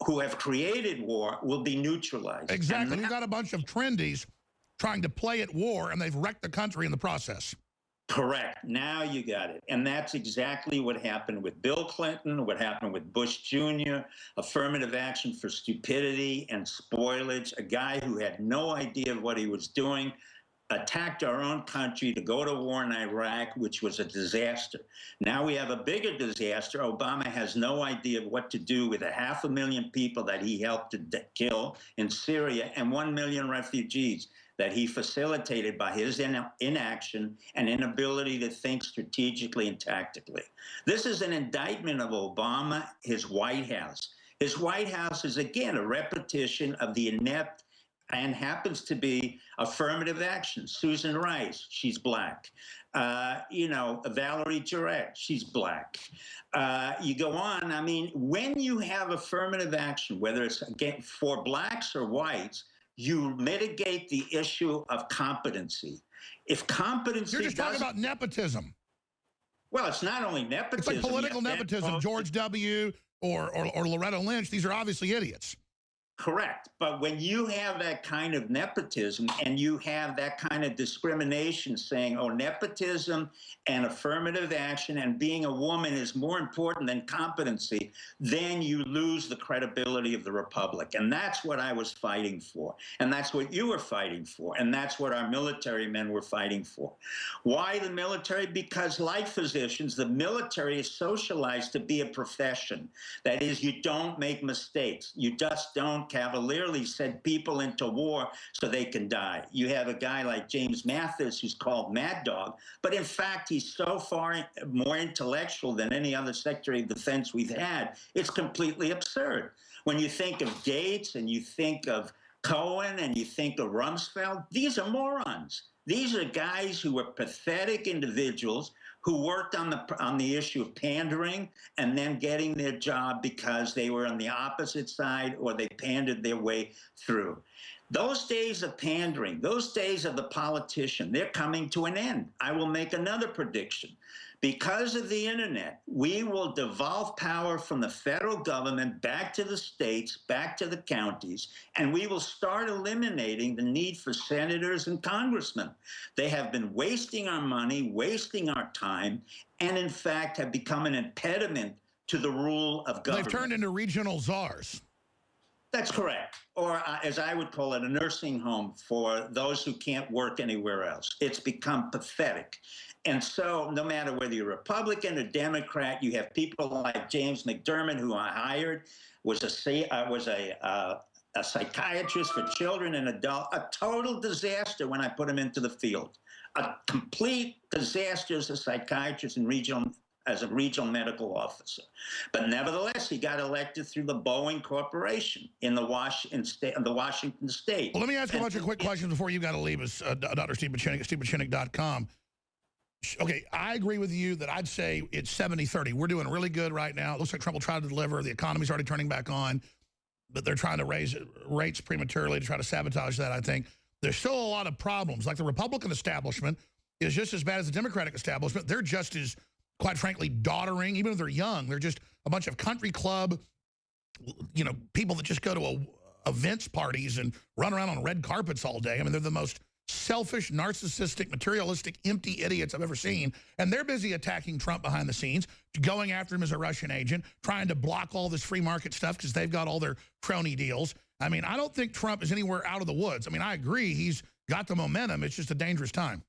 Speaker 5: who have created war, will be neutralized.
Speaker 1: Exactly. We've got a bunch of trendies trying to play at war, and they've wrecked the country in the process.
Speaker 5: Correct. Now you got it. And that's exactly what happened with Bill Clinton, what happened with Bush Jr., affirmative action for stupidity and spoilage, a guy who had no idea of what he was doing, attacked our own country to go to war in Iraq, which was a disaster. Now we have a bigger disaster. Obama has no idea what to do with 500,000 people that he helped to kill in Syria and 1 million refugees that he facilitated by his inaction and inability to think strategically and tactically. This is an indictment of Obama, his White House. His White House is, again, a repetition of the inept and happens to be affirmative action. Susan Rice, she's black. Valerie Jarrett, she's black. You go on. I mean, when you have affirmative action, whether it's again for blacks or whites, you mitigate the issue of competency. If competency,
Speaker 1: you're just talking about nepotism.
Speaker 5: Well, it's not only nepotism.
Speaker 1: It's like political nepotism. George W. or Loretta Lynch. These are obviously idiots.
Speaker 5: Correct. But when you have that kind of nepotism and you have that kind of discrimination saying, oh, nepotism and affirmative action and being a woman is more important than competency, then you lose the credibility of the republic. And that's what I was fighting for. And that's what you were fighting for. And that's what our military men were fighting for. Why the military? Because like physicians, the military is socialized to be a profession. That is, you don't make mistakes. You just don't cavalierly send people into war so they can die. You have a guy like James Mathis who's called Mad Dog, but in fact, he's so far more intellectual than any other Secretary of Defense we've had. It's completely absurd. When you think of Gates and you think of Cohen and you think of Rumsfeld, these are morons. These are guys who were pathetic individuals who worked on the issue of pandering and then getting their job because they were on the opposite side or they pandered their way through. Those days of pandering, those days of the politician, they're coming to an end. I will make another prediction. Because of the internet, we will devolve power from the federal government back to the states, back to the counties, and we will start eliminating the need for senators and congressmen. They have been wasting our money, wasting our time, and in fact have become an impediment to the rule of government.
Speaker 1: They've turned into regional czars.
Speaker 5: That's correct. Or as I would call it, a nursing home for those who can't work anywhere else. It's become pathetic. And so no matter whether you're Republican or Democrat, you have people like James McDermott, who I hired, was a psychiatrist for children and adults, a total disaster when I put him into the field. A complete disaster as a psychiatrist and as a regional medical officer. But nevertheless, he got elected through the Boeing Corporation in the Washington State.
Speaker 1: Well, let me ask you a bunch of quick questions before you got to leave us, Dr. Steve Pieczenik at stevepieczenik.com. Okay, I agree with you that I'd say it's 70-30. We're doing really good right now. It looks like Trump will try to deliver. The economy's already turning back on, but they're trying to raise rates prematurely to try to sabotage that, I think. There's still a lot of problems. Like the Republican establishment is just as bad as the Democratic establishment. They're just as, quite frankly, doddering. Even if they're young, they're just a bunch of country club, people that just go to events parties and run around on red carpets all day. I mean, they're the most selfish, narcissistic, materialistic, empty idiots I've ever seen. And they're busy attacking Trump behind the scenes, going after him as a Russian agent, trying to block all this free market stuff because they've got all their crony deals. I mean, I don't think Trump is anywhere out of the woods. I mean, I agree he's got the momentum. It's just a dangerous time.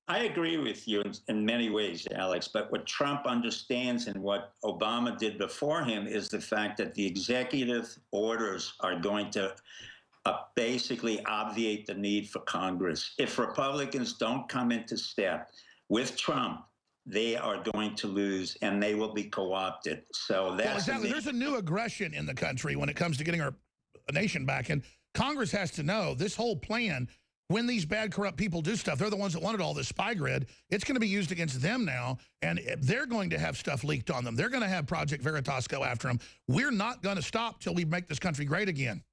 Speaker 5: I agree with you in many ways, Alex, but what Trump understands and what Obama did before him is the fact that the executive orders are going to basically obviate the need for Congress. If Republicans don't come into step with Trump, they are going to lose and they will be co-opted. So that's
Speaker 1: exactly. There's a new aggression in the country when it comes to getting our nation back. And Congress has to know this whole plan, when these bad, corrupt people do stuff, they're the ones that wanted all this spy grid. It's going to be used against them now, and they're going to have stuff leaked on them. They're going to have Project Veritas go after them. We're not going to stop till we make this country great again.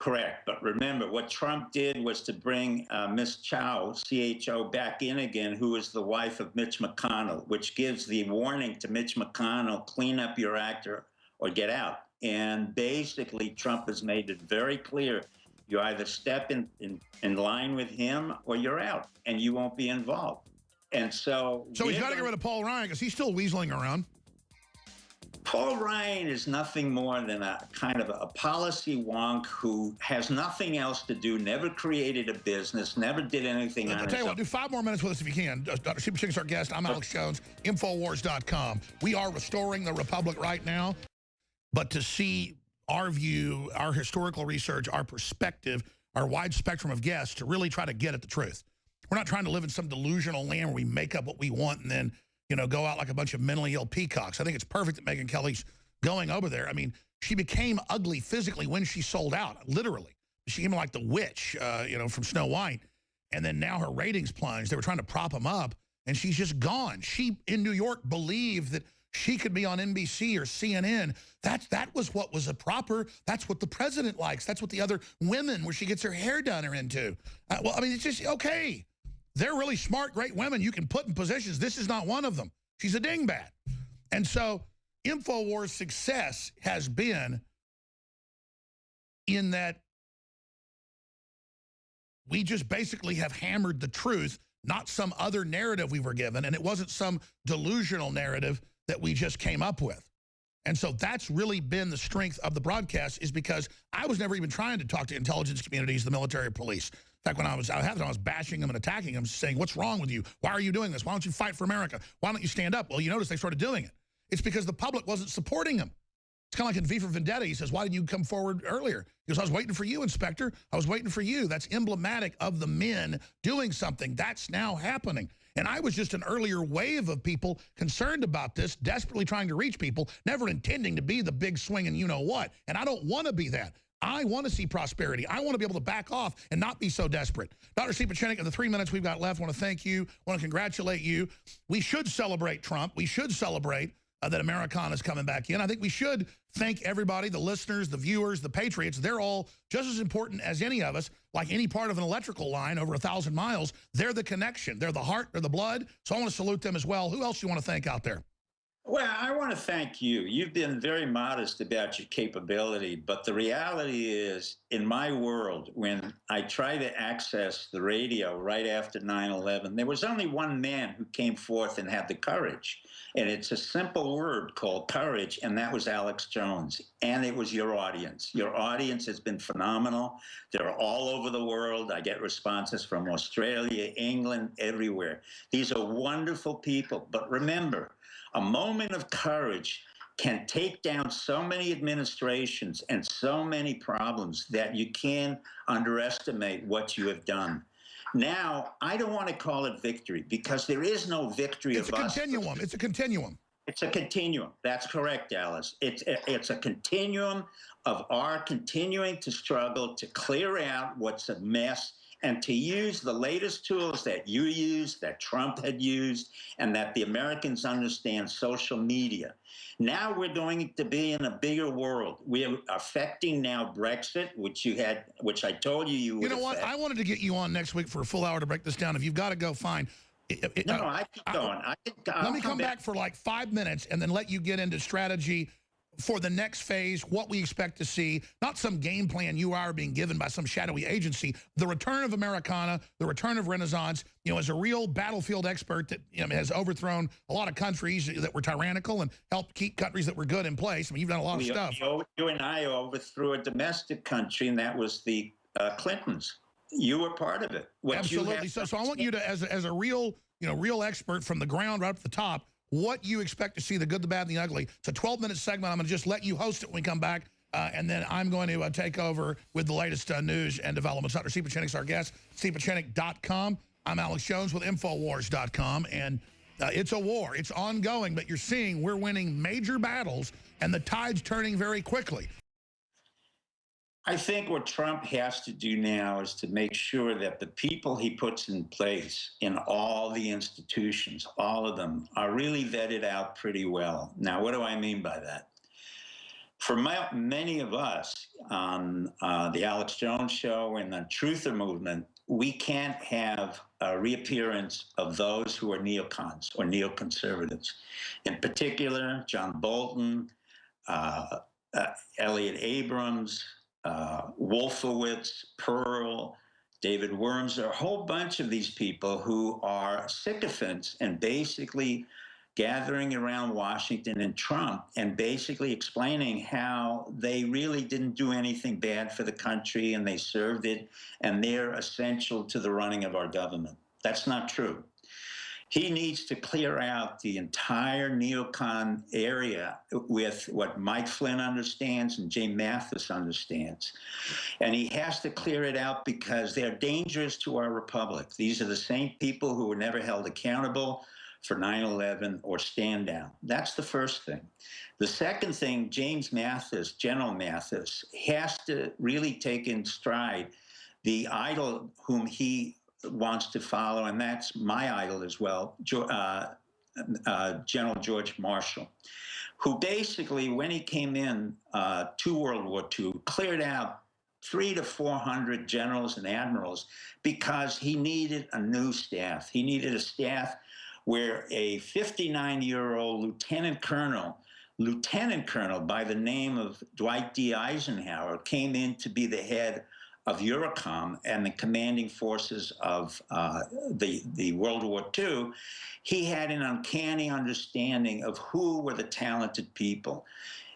Speaker 5: Correct. But remember, what Trump did was to bring Miss Chow, C-H-O, back in again, who is the wife of Mitch McConnell, which gives the warning to Mitch McConnell, clean up your act or get out. And basically, Trump has made it very clear, you either step in line with him or you're out, and you won't be involved. And so...
Speaker 1: So he's got to get rid of Paul Ryan, because he's still weaseling around.
Speaker 5: Paul Ryan is nothing more than a kind of a policy wonk who has nothing else to do, never created a business, never did anything on his own.
Speaker 1: I'll tell you what, do 5 more minutes with us if you can. Dr. Pieczenik's our guest. I'm Alex Jones, InfoWars.com. We are restoring the Republic right now, but to see our view, our historical research, our perspective, our wide spectrum of guests to really try to get at the truth. We're not trying to live in some delusional land where we make up what we want and then, you know, go out like a bunch of mentally ill peacocks. I think it's perfect that Megyn Kelly's going over there. I mean, she became ugly physically when she sold out, literally. She came like the witch, you know, from Snow White. And then now her ratings plunged. They were trying to prop them up, and she's just gone. She, in New York, believed that she could be on NBC or CNN. That was what was a proper, that's what the president likes. That's what the other women, where she gets her hair done, are into. Well, I mean, it's just, okay. They're really smart, great women you can put in positions. This is not one of them. She's a dingbat. And so InfoWars' success has been in that we just basically have hammered the truth, not some other narrative we were given, and it wasn't some delusional narrative that we just came up with. And so that's really been the strength of the broadcast, is because I was never even trying to talk to intelligence communities, the military or police. In fact, when I was bashing them and attacking them, saying, what's wrong with you? Why are you doing this? Why don't you fight for America? Why don't you stand up? Well, you notice they started doing it. It's because the public wasn't supporting them. It's kind of like in V for Vendetta. He says, why didn't you come forward earlier? He goes, I was waiting for you, Inspector. I was waiting for you. That's emblematic of the men doing something. That's now happening. And I was just an earlier wave of people concerned about this, desperately trying to reach people, never intending to be the big swing and you-know-what. And I don't want to be that. I want to see prosperity. I want to be able to back off and not be so desperate. Dr. Pieczenik, in the 3 minutes we've got left, I want to thank you. I want to congratulate you. We should celebrate Trump. We should celebrate that Americana is coming back in. I think we should thank everybody, the listeners, the viewers, the patriots. They're all just as important as any of us, like any part of an electrical line over 1,000 miles. They're the connection. They're the heart. They're the blood. So I want to salute them as well. Who else do you want to thank out there?
Speaker 5: Well, I want to thank you. You've been very modest about your capability, but the reality is, in my world, when I try to access the radio right after 9/11, there was only one man who came forth and had the courage. And it's a simple word called courage, and that was Alex Jones. And it was your audience. Your audience has been phenomenal. They're all over the world. I get responses from Australia, England, everywhere. These are wonderful people. But remember, a moment of courage can take down so many administrations and so many problems that you can't underestimate what you have done. Now, I don't want to call it victory, because there is no victory of us.
Speaker 1: It's a continuum. It's a continuum.
Speaker 5: It's a continuum. That's correct, Alice. It's a continuum of our continuing to struggle to clear out what's a mess, and to use the latest tools that you used, that Trump had used, and that the Americans understand, social media. Now we're going to be in a bigger world. We're affecting now Brexit, which I told you would.
Speaker 1: You know what? I wanted to get you on next week for a full hour to break this down. If you've got to go, fine.
Speaker 5: No, I keep going.
Speaker 1: Let me come back for like 5 minutes and then let you get into strategy for the next phase, what we expect to see, not some game plan you are being given by some shadowy agency. The return of Americana, the return of Renaissance, you know, as a real battlefield expert that, you know, has overthrown a lot of countries that were tyrannical and helped keep countries that were good in place. I mean, you've done a lot of stuff.
Speaker 5: You and I overthrew a domestic country, and that was the Clintons. You were part of it.
Speaker 1: Absolutely. So I want you to, as a real, you know, real expert from the ground right up to the top, what you expect to see, the good, the bad, and the ugly. It's a 12-minute segment. I'm going to just let you host it when we come back, and then I'm going to take over with the latest news and developments. Dr. Pieczenik's our guest, Pieczenik.com. I'm Alex Jones with InfoWars.com, and it's a war. It's ongoing, but you're seeing we're winning major battles, and the tide's turning very quickly.
Speaker 5: I think what Trump has to do now is to make sure that the people he puts in place in all the institutions, all of them, are really vetted out pretty well. Now, what do I mean by that? For many of us on the Alex Jones Show and the Truther Movement, we can't have a reappearance of those who are neocons or neoconservatives. In particular, John Bolton, Elliot Abrams, Wolfowitz, Pearl, David Worms. There are a whole bunch of these people who are sycophants and basically gathering around Washington and Trump and basically explaining how they really didn't do anything bad for the country and they served it and they're essential to the running of our government. That's not true. He needs to clear out the entire neocon area with what Mike Flynn understands and Jay Mathis understands. And he has to clear it out because they're dangerous to our republic. These are the same people who were never held accountable for 9/11 or stand down. That's the first thing. The second thing, James Mathis, General Mathis, has to really take in stride the idol whom he wants to follow, and that's my idol as well, General George Marshall, who basically, when he came in to World War II, cleared out 300 to 400 generals and admirals because he needed a new staff. He needed a staff where a 59-year-old lieutenant colonel by the name of Dwight D. Eisenhower came in to be the head of Eurocom and the commanding forces of the World War II. He had an uncanny understanding of who were the talented people.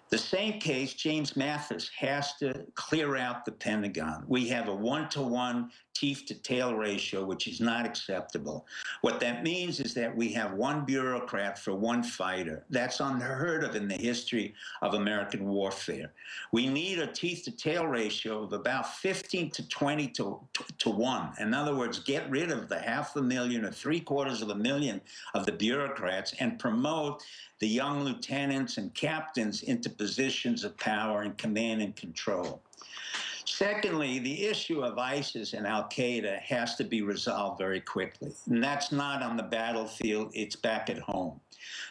Speaker 5: The same case, James Mathis has to clear out the Pentagon. We have a 1-to-1 teeth-to-tail ratio, which is not acceptable. What that means is that we have one bureaucrat for one fighter. That's unheard of in the history of American warfare. We need a teeth-to-tail ratio of about 15 to 20 to 1. In other words, get rid of the 500,000 or 750,000 of the bureaucrats and promote the young lieutenants and captains into positions of power and command and control. Secondly, the issue of ISIS and Al-Qaeda has to be resolved very quickly. And that's not on the battlefield, it's back at home.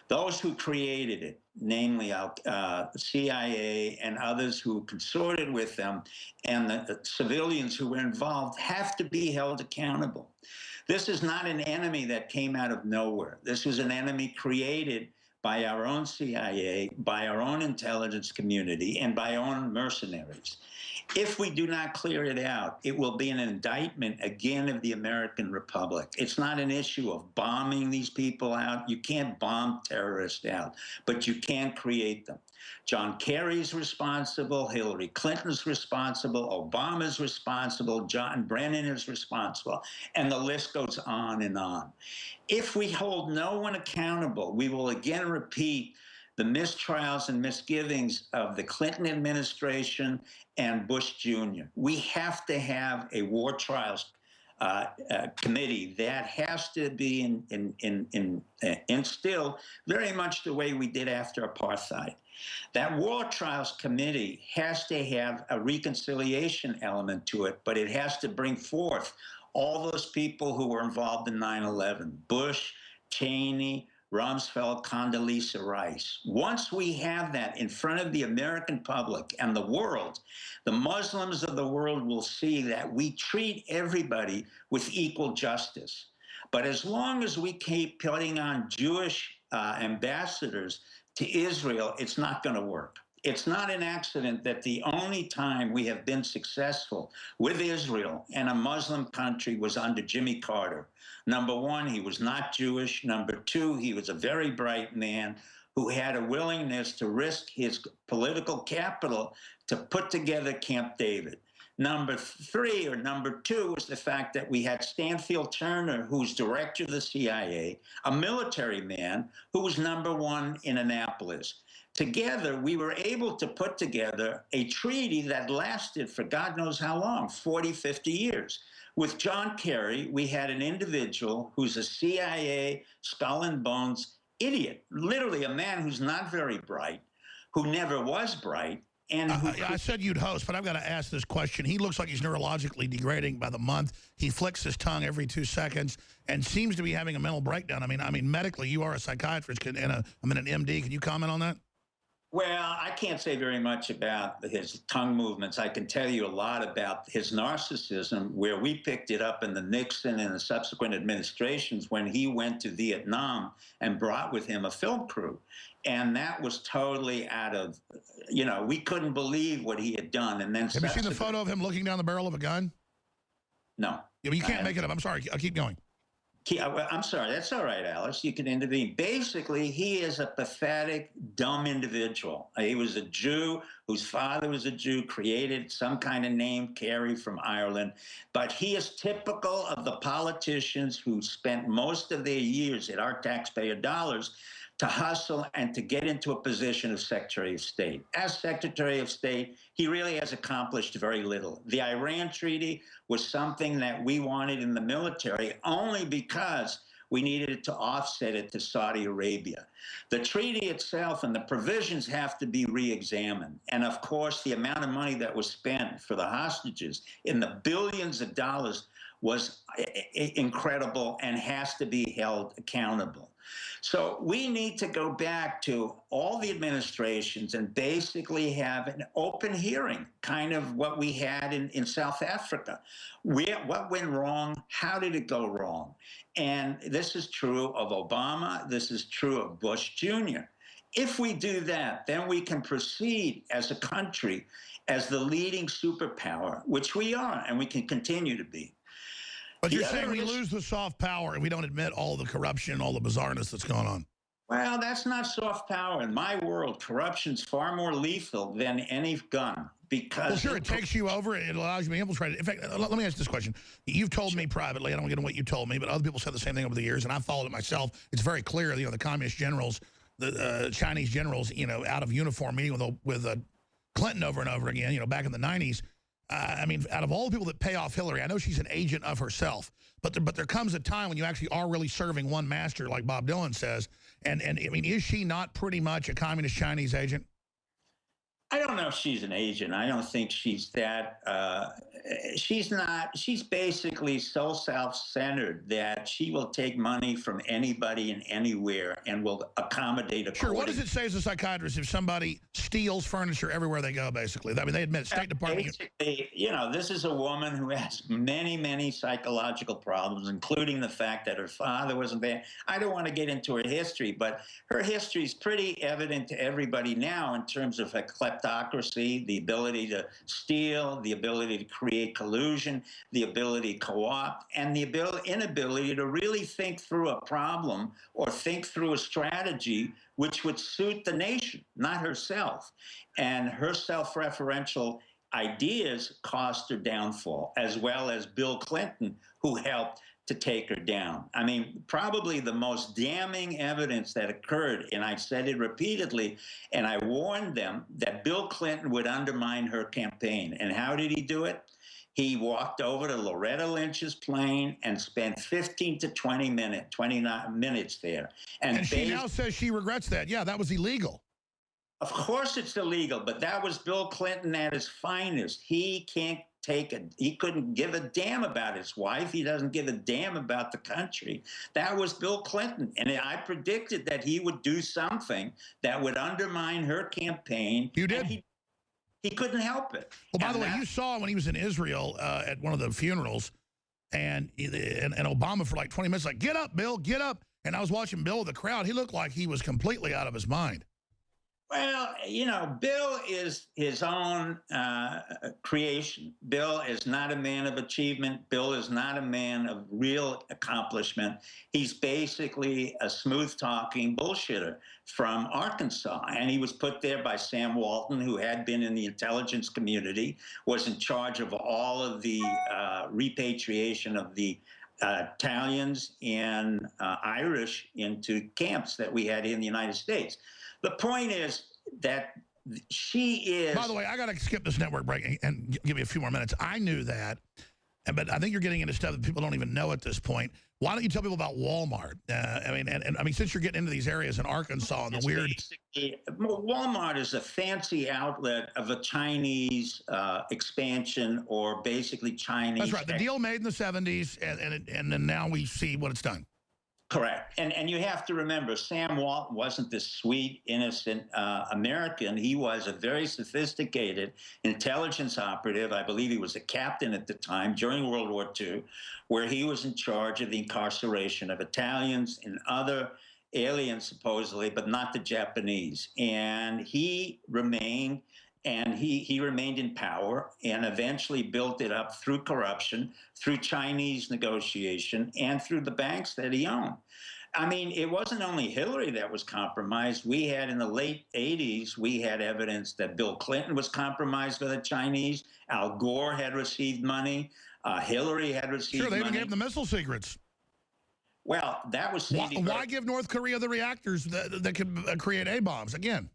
Speaker 5: Those who created it, namely the CIA and others who consorted with them, and the civilians who were involved, have to be held accountable. This is not an enemy that came out of nowhere. This was an enemy created by our own CIA, by our own intelligence community, and by our own mercenaries. If we do not clear it out, it will be an indictment again of the American Republic. It's not an issue of bombing these people out. You can't bomb terrorists out, but you can create them. John Kerry's responsible, Hillary Clinton's responsible, Obama's responsible, John Brennan is responsible, and the list goes on and on. If we hold no one accountable, we will again repeat the mistrials and misgivings of the Clinton administration and Bush Jr. We have to have a war trials committee that has to be instilled very much the way we did after apartheid. That war trials committee has to have a reconciliation element to it, but it has to bring forth all those people who were involved in 9/11, Bush, Cheney, Rumsfeld, Condoleezza Rice. Once we have that in front of the American public and the world, the Muslims of the world will see that we treat everybody with equal justice. But as long as we keep putting on Jewish ambassadors to Israel, it's not going to work. It's not an accident that the only time we have been successful with Israel and a Muslim country was under Jimmy Carter. Number one, he was not Jewish. Number two, he was a very bright man who had a willingness to risk his political capital to put together Camp David. Number three, or number two, was the fact that we had Stanfield Turner, who's director of the CIA, a military man who was number one in Annapolis. Together, we were able to put together a treaty that lasted for God knows how long, 40, 50 years. With John Kerry, we had an individual who's a CIA skull and bones idiot, literally a man who's not very bright, who never was bright. And
Speaker 1: I said you'd host, but I've got to ask this question. He looks like he's neurologically degrading by the month. He flicks his tongue every 2 seconds and seems to be having a mental breakdown. I mean, medically, you are a psychiatrist and an MD. Can you comment on that?
Speaker 5: Well, I can't say very much about his tongue movements. I can tell you a lot about his narcissism, where we picked it up in the Nixon and the subsequent administrations when he went to Vietnam and brought with him a film crew. And that was totally out of, we couldn't believe what he had done. And then
Speaker 1: have you seen the photo of him looking down the barrel of a gun?
Speaker 5: No.
Speaker 1: Yeah, but you can't make it up. I'm sorry. I'll keep going.
Speaker 5: I'm sorry, that's all right, Alice. You can intervene. Basically, he is a pathetic, dumb individual. He was a Jew whose father was a Jew, created some kind of name, Carey from Ireland. But he is typical of the politicians who spent most of their years at our taxpayer dollars to hustle and to get into a position of Secretary of State. As Secretary of State, he really has accomplished very little. The Iran Treaty was something that we wanted in the military only because we needed it to offset it to Saudi Arabia. The treaty itself and the provisions have to be re-examined. And of course, the amount of money that was spent for the hostages in the billions of dollars was incredible and has to be held accountable. So we need to go back to all the administrations and basically have an open hearing, kind of what we had in South Africa. What went wrong? How did it go wrong? And this is true of Obama. This is true of Bush Jr. If we do that, then we can proceed as a country as the leading superpower, which we are, and we can continue to be.
Speaker 1: But you're saying we lose the soft power and we don't admit all the corruption, all the bizarreness that's going on.
Speaker 5: Well, that's not soft power. In my world, corruption's far more lethal than any gun. Because
Speaker 1: well, sure, it takes you over. It allows you to be infiltrated. In fact, let me ask this question. You've told me privately, I don't get into what you told me, but other people said the same thing over the years, and I've followed it myself. It's very clear, the communist generals, the Chinese generals, out of uniform meeting with Clinton over and over again, back in the 90s. I mean, out of all the people that pay off Hillary, I know she's an agent of herself, but there comes a time when you actually are really serving one master, like Bob Dylan says. And I mean, is she not pretty much a communist Chinese agent?
Speaker 5: I don't know if she's an agent. I don't think she's that. She's not. She's basically so self-centered that she will take money from anybody and anywhere and will accommodate accordingly.
Speaker 1: Sure. What does it say as a psychiatrist if somebody steals furniture everywhere they go, basically? I mean, they admit State Department.
Speaker 5: Basically, this is a woman who has many, many psychological problems, including the fact that her father wasn't there. I don't want to get into her history, but her history is pretty evident to everybody now in terms of her kleptocracy, the ability to steal, the ability to create collusion, the ability to co-opt, and the inability to really think through a problem or think through a strategy which would suit the nation, not herself. And her self-referential ideas caused her downfall, as well as Bill Clinton, who helped to take her down. I mean, probably the most damning evidence that occurred, and I've said it repeatedly, and I warned them that Bill Clinton would undermine her campaign. And how did he do it? He walked over to Loretta Lynch's plane and spent 15 to 29 minutes there. And
Speaker 1: she now says she regrets that. Yeah, that was illegal.
Speaker 5: Of course it's illegal, but that was Bill Clinton at his finest. He couldn't give a damn about his wife. He doesn't give a damn about the country. That was Bill Clinton. And I predicted that he would do something that would undermine her campaign.
Speaker 1: You did?
Speaker 5: He couldn't help it.
Speaker 1: Well, by the way, you saw when he was in Israel at one of the funerals, and Obama for like 20 minutes, like, get up, Bill, get up. And I was watching Bill with the crowd. He looked like he was completely out of his mind.
Speaker 5: Well, Bill is his own creation. Bill is not a man of achievement. Bill is not a man of real accomplishment. He's basically a smooth-talking bullshitter from Arkansas. And he was put there by Sam Walton, who had been in the intelligence community, was in charge of all of the repatriation of the Italians and Irish into camps that we had in the United States. The point is that she is... By
Speaker 1: the way, I got to skip this network break and give you a few more minutes. I knew that, but I think you're getting into stuff that people don't even know at this point. Why don't you tell people about Walmart? I mean, since you're getting into these areas in Arkansas and the weird...
Speaker 5: Walmart is a fancy outlet of a Chinese expansion, or basically Chinese...
Speaker 1: That's right. The deal made in the 70s, and then now we see what it's done.
Speaker 5: Correct. And you have to remember, Sam Walton wasn't this sweet, innocent American. He was a very sophisticated intelligence operative. I believe he was a captain at the time during World War II, where he was in charge of the incarceration of Italians and other aliens, supposedly, but not the Japanese. And he remained and he remained in power and eventually built it up through corruption, through Chinese negotiation, and through the banks that he owned. I mean, it wasn't only Hillary that was compromised. We had in the late 80s, we had evidence that Bill Clinton was compromised by the Chinese. Al Gore had received money. Hillary had received money.
Speaker 1: Sure, they even gave them the missile secrets.
Speaker 5: Well, that was...
Speaker 1: Why give North Korea the reactors that could create A-bombs again?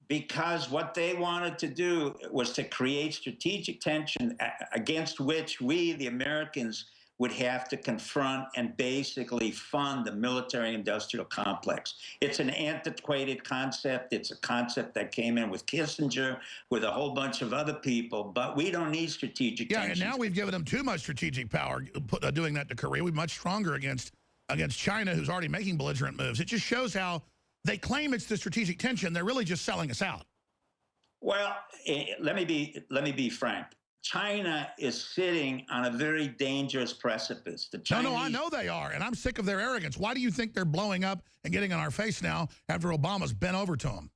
Speaker 5: Because what they wanted to do was to create strategic tension against which we, the Americans, would have to confront and basically fund the military-industrial complex. It's an antiquated concept. It's a concept that came in with Kissinger, with a whole bunch of other people, but we don't need strategic tension.
Speaker 1: And now we've given them too much strategic power doing that to Korea. We're much stronger against China, who's already making belligerent moves. It just shows how they claim it's the strategic tension. They're really just selling us out.
Speaker 5: Well, let me be frank. China is sitting on a very dangerous precipice. The Chinese...
Speaker 1: No, I know they are, and I'm sick of their arrogance. Why do you think they're blowing up and getting on our face now after Obama's bent over to them?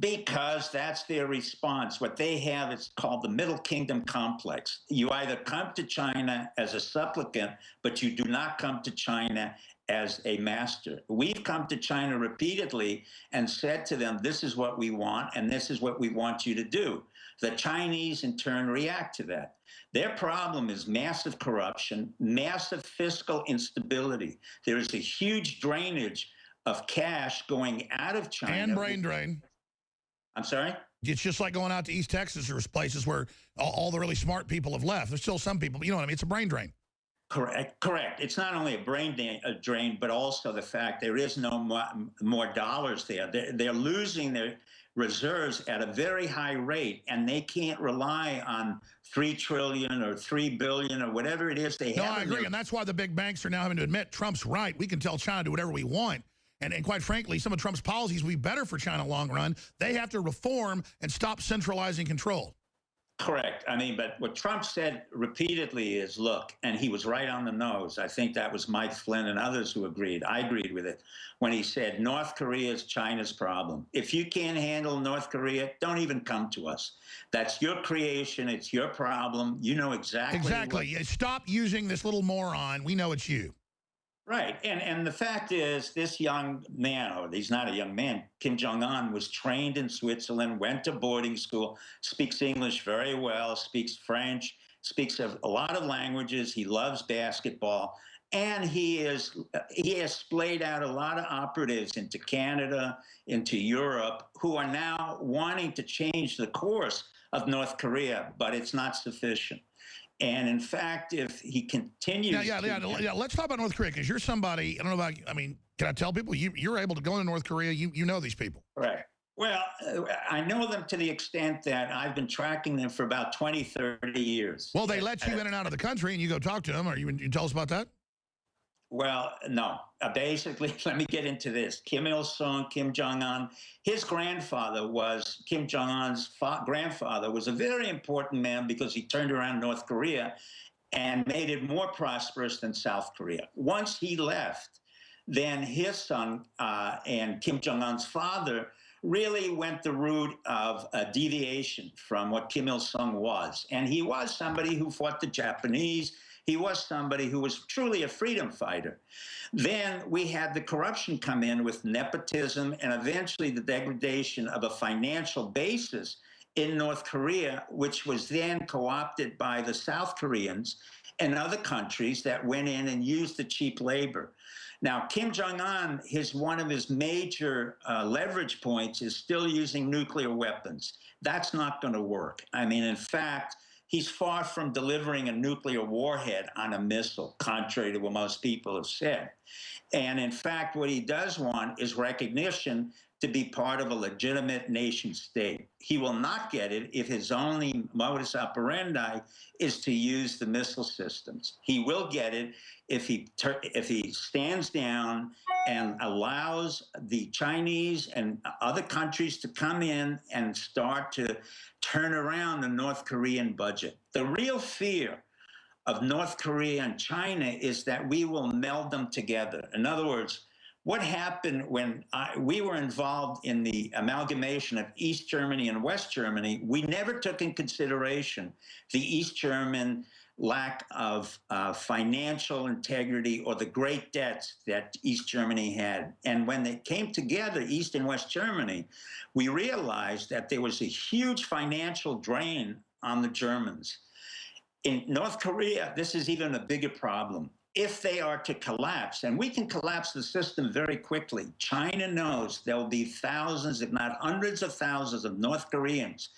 Speaker 5: Because that's their response. What they have is called the Middle Kingdom complex. You either come to China as a supplicant, but you do not come to China as a master. We've come to China repeatedly and said to them, this is what we want, and this is what we want you to do. The Chinese, in turn, react to that. Their problem is massive corruption, massive fiscal instability. There is a huge drainage of cash going out of China.
Speaker 1: And brain drain.
Speaker 5: I'm sorry?
Speaker 1: It's just like going out to East Texas or places where all the really smart people have left. There's still some people, you know what I mean? It's a brain drain.
Speaker 5: Correct. It's not only a brain drain, but also the fact there is no more dollars there. They're losing their reserves at a very high rate, and they can't rely on $3 trillion or $3 billion or whatever it is they have.
Speaker 1: No, I agree, and that's why the big banks are now having to admit Trump's right. We can tell China to do whatever we want. And quite frankly, some of Trump's policies will be better for China long run. They have to reform and stop centralizing control.
Speaker 5: Correct. I mean, but what Trump said repeatedly is, look, and he was right on the nose. I think that was Mike Flynn and others who agreed. I agreed with it when he said, North Korea is China's problem. If you can't handle North Korea, don't even come to us. That's your creation. It's your problem. You know exactly.
Speaker 1: Exactly. Stop using this little moron. We know it's you.
Speaker 5: Right. And the fact is, this young man, or he's not a young man, Kim Jong-un, was trained in Switzerland, went to boarding school, speaks English very well, speaks French, speaks a lot of languages. He loves basketball. And he has splayed out a lot of operatives into Canada, into Europe, who are now wanting to change the course of North Korea, but it's not sufficient. And in fact, if he continues...
Speaker 1: Yeah, let's talk about North Korea, because you're somebody, I don't know about, I mean, can I tell people, you're able to go into North Korea, you know these people.
Speaker 5: Right. Well, I know them to the extent that I've been tracking them for about 20, 30 years.
Speaker 1: Well, they let you in and out of the country, and you go talk to them. Or you tell us about that?
Speaker 5: Well, no. Basically, let me get into this. Kim Il-sung, Kim Jong-un, his grandfather was, Kim Jong-un's grandfather was a very important man because he turned around North Korea and made it more prosperous than South Korea. Once he left, then his son and Kim Jong-un's father really went the route of a deviation from what Kim Il-sung was. And he was somebody who fought the Japanese. He was somebody who was truly a freedom fighter. Then we had the corruption come in with nepotism and eventually the degradation of a financial basis in North Korea, which was then co-opted by the South Koreans and other countries that went in and used the cheap labor. Now, Kim Jong-un, one of his major leverage points is still using nuclear weapons. That's not going to work. I mean, in fact, he's far from delivering a nuclear warhead on a missile, contrary to what most people have said. And in fact, what he does want is recognition to be part of a legitimate nation state. He will not get it if his only modus operandi is to use the missile systems. He will get it if he stands down and allows the Chinese and other countries to come in and start to turn around the North Korean budget. The real fear of North Korea and China is that we will meld them together. In other words, what happened when we were involved in the amalgamation of East Germany and West Germany, we never took in consideration the East German lack of financial integrity or the great debts that East Germany had. And when they came together, East and West Germany, we realized that there was a huge financial drain on the Germans. In North Korea, this is even a bigger problem. If they are to collapse, and we can collapse the system very quickly, China knows there will be thousands, if not hundreds of thousands of North Koreans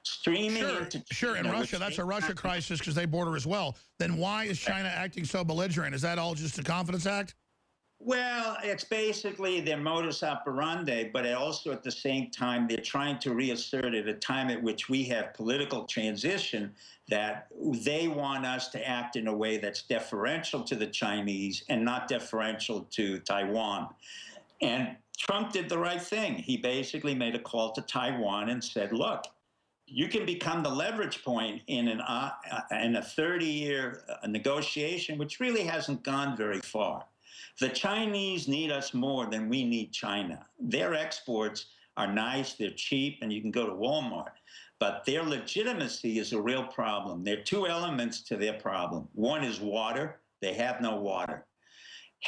Speaker 5: streaming into
Speaker 1: China. In Russia, that's a Russia crisis because they border as well. Then why is China acting so belligerent? Is that all just a confidence act?
Speaker 5: Well, it's basically their modus operandi, but also at the same time, they're trying to reassert at a time at which we have political transition that they want us to act in a way that's deferential to the Chinese and not deferential to Taiwan. And Trump did the right thing. He basically made a call to Taiwan and said, look, you can become the leverage point in a 30-year negotiation, which really hasn't gone very far. The Chinese need us more than we need China. Their exports are nice, they're cheap, and you can go to Walmart. But their legitimacy is a real problem. There are two elements to their problem. One is water. They have no water.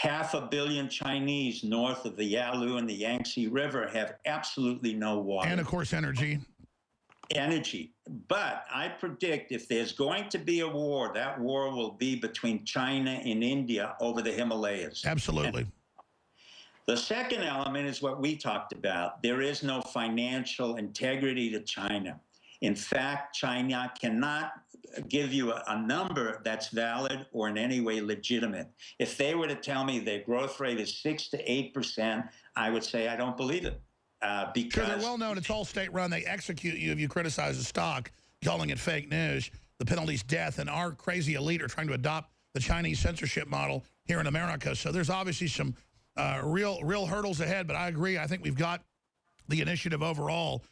Speaker 5: 500 million Chinese north of the Yalu and the Yangtze River have absolutely no water.
Speaker 1: And, of course, energy.
Speaker 5: Energy. But I predict if there's going to be a war, that war will be between China and India over the Himalayas.
Speaker 1: Absolutely.
Speaker 5: And the second element is what we talked about. There is no financial integrity to China. In fact, China cannot give you a number that's valid or in any way legitimate. If they were to tell me their growth rate is 6 to 8%, I would say I don't believe it. Because
Speaker 1: they're well known. It's all state-run. They execute you if you criticize a stock, calling it fake news. The penalty's death, and our crazy elite are trying to adopt the Chinese censorship model here in America. So there's obviously some real hurdles ahead, but I agree. I think we've got the initiative overall.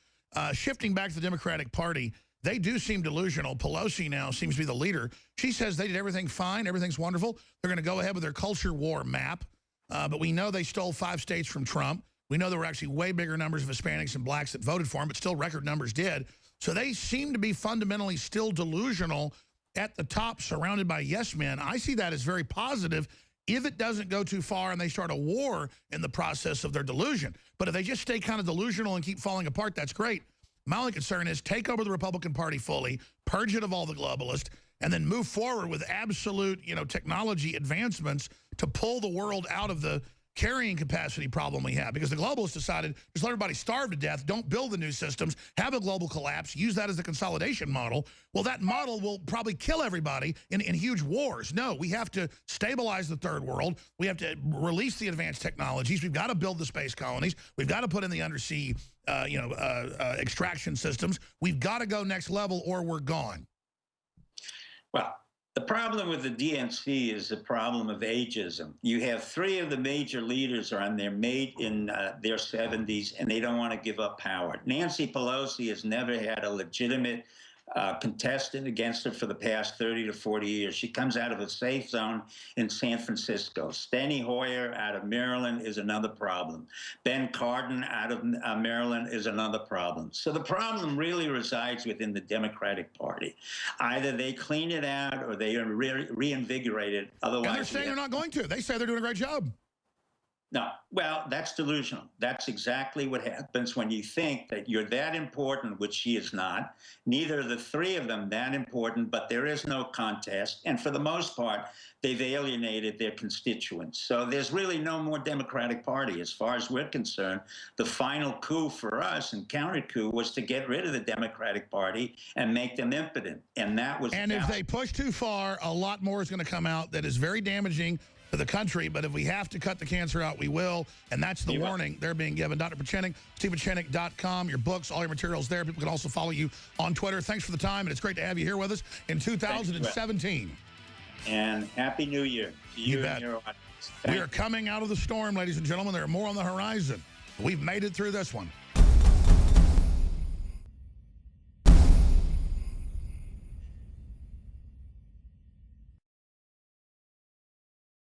Speaker 1: Shifting back to the Democratic Party, they do seem delusional. Pelosi now seems to be the leader. She says they did everything fine, everything's wonderful. They're going to go ahead with their culture war map, but we know they stole 5 states from Trump. We know there were actually way bigger numbers of Hispanics and blacks that voted for him, but still record numbers did. So they seem to be fundamentally still delusional at the top, surrounded by yes men. I see that as very positive if it doesn't go too far and they start a war in the process of their delusion. But if they just stay kind of delusional and keep falling apart, that's great. My only concern is take over the Republican Party fully, purge it of all the globalists, and then move forward with absolute, technology advancements to pull the world out of the carrying capacity problem we have, because the globalists decided just let everybody starve to death, don't build the new systems, have a global collapse, use that as a consolidation model. Well, that model will probably kill everybody in huge wars. No, we have to stabilize the third world. We have to release the advanced technologies. We've got to build the space colonies. We've got to put in the undersea extraction systems. We've got to go next level or we're gone.
Speaker 5: Well, the problem with the DNC is the problem of ageism. You have 3 of the major leaders are in their 70s, and they don't want to give up power. Nancy Pelosi has never had a legitimate contestant against her for the past 30 to 40 years. She comes out of a safe zone in San Francisco. Steny Hoyer out of Maryland is another problem. Ben Cardin out of Maryland is another problem. So the problem really resides within the Democratic Party. Either they clean it out or they reinvigorate it. Otherwise,
Speaker 1: and they're saying they're not going to. They say they're doing a great job.
Speaker 5: No, well, that's delusional. That's exactly what happens when you think that you're that important, which she is not. Neither are the 3 of them that important, but there is no contest. And for the most part, they've alienated their constituents. So there's really no more Democratic Party. As far as we're concerned, the final coup for us and counter coup was to get rid of the Democratic Party and make them impotent. And that was...
Speaker 1: And if they push too far, a lot more is going to come out that is very damaging to the country, but if we have to cut the cancer out, we will, and that's the warning they're being given. Dr. Pieczenik, StevePieczenik.com, your books, all your materials there. People can also follow you on Twitter. Thanks for the time, and it's great to have you here with us in 2017.
Speaker 5: And Happy New Year to you and your audience.
Speaker 1: We are coming out of the storm, ladies and gentlemen. There are more on the horizon. We've made it through this one.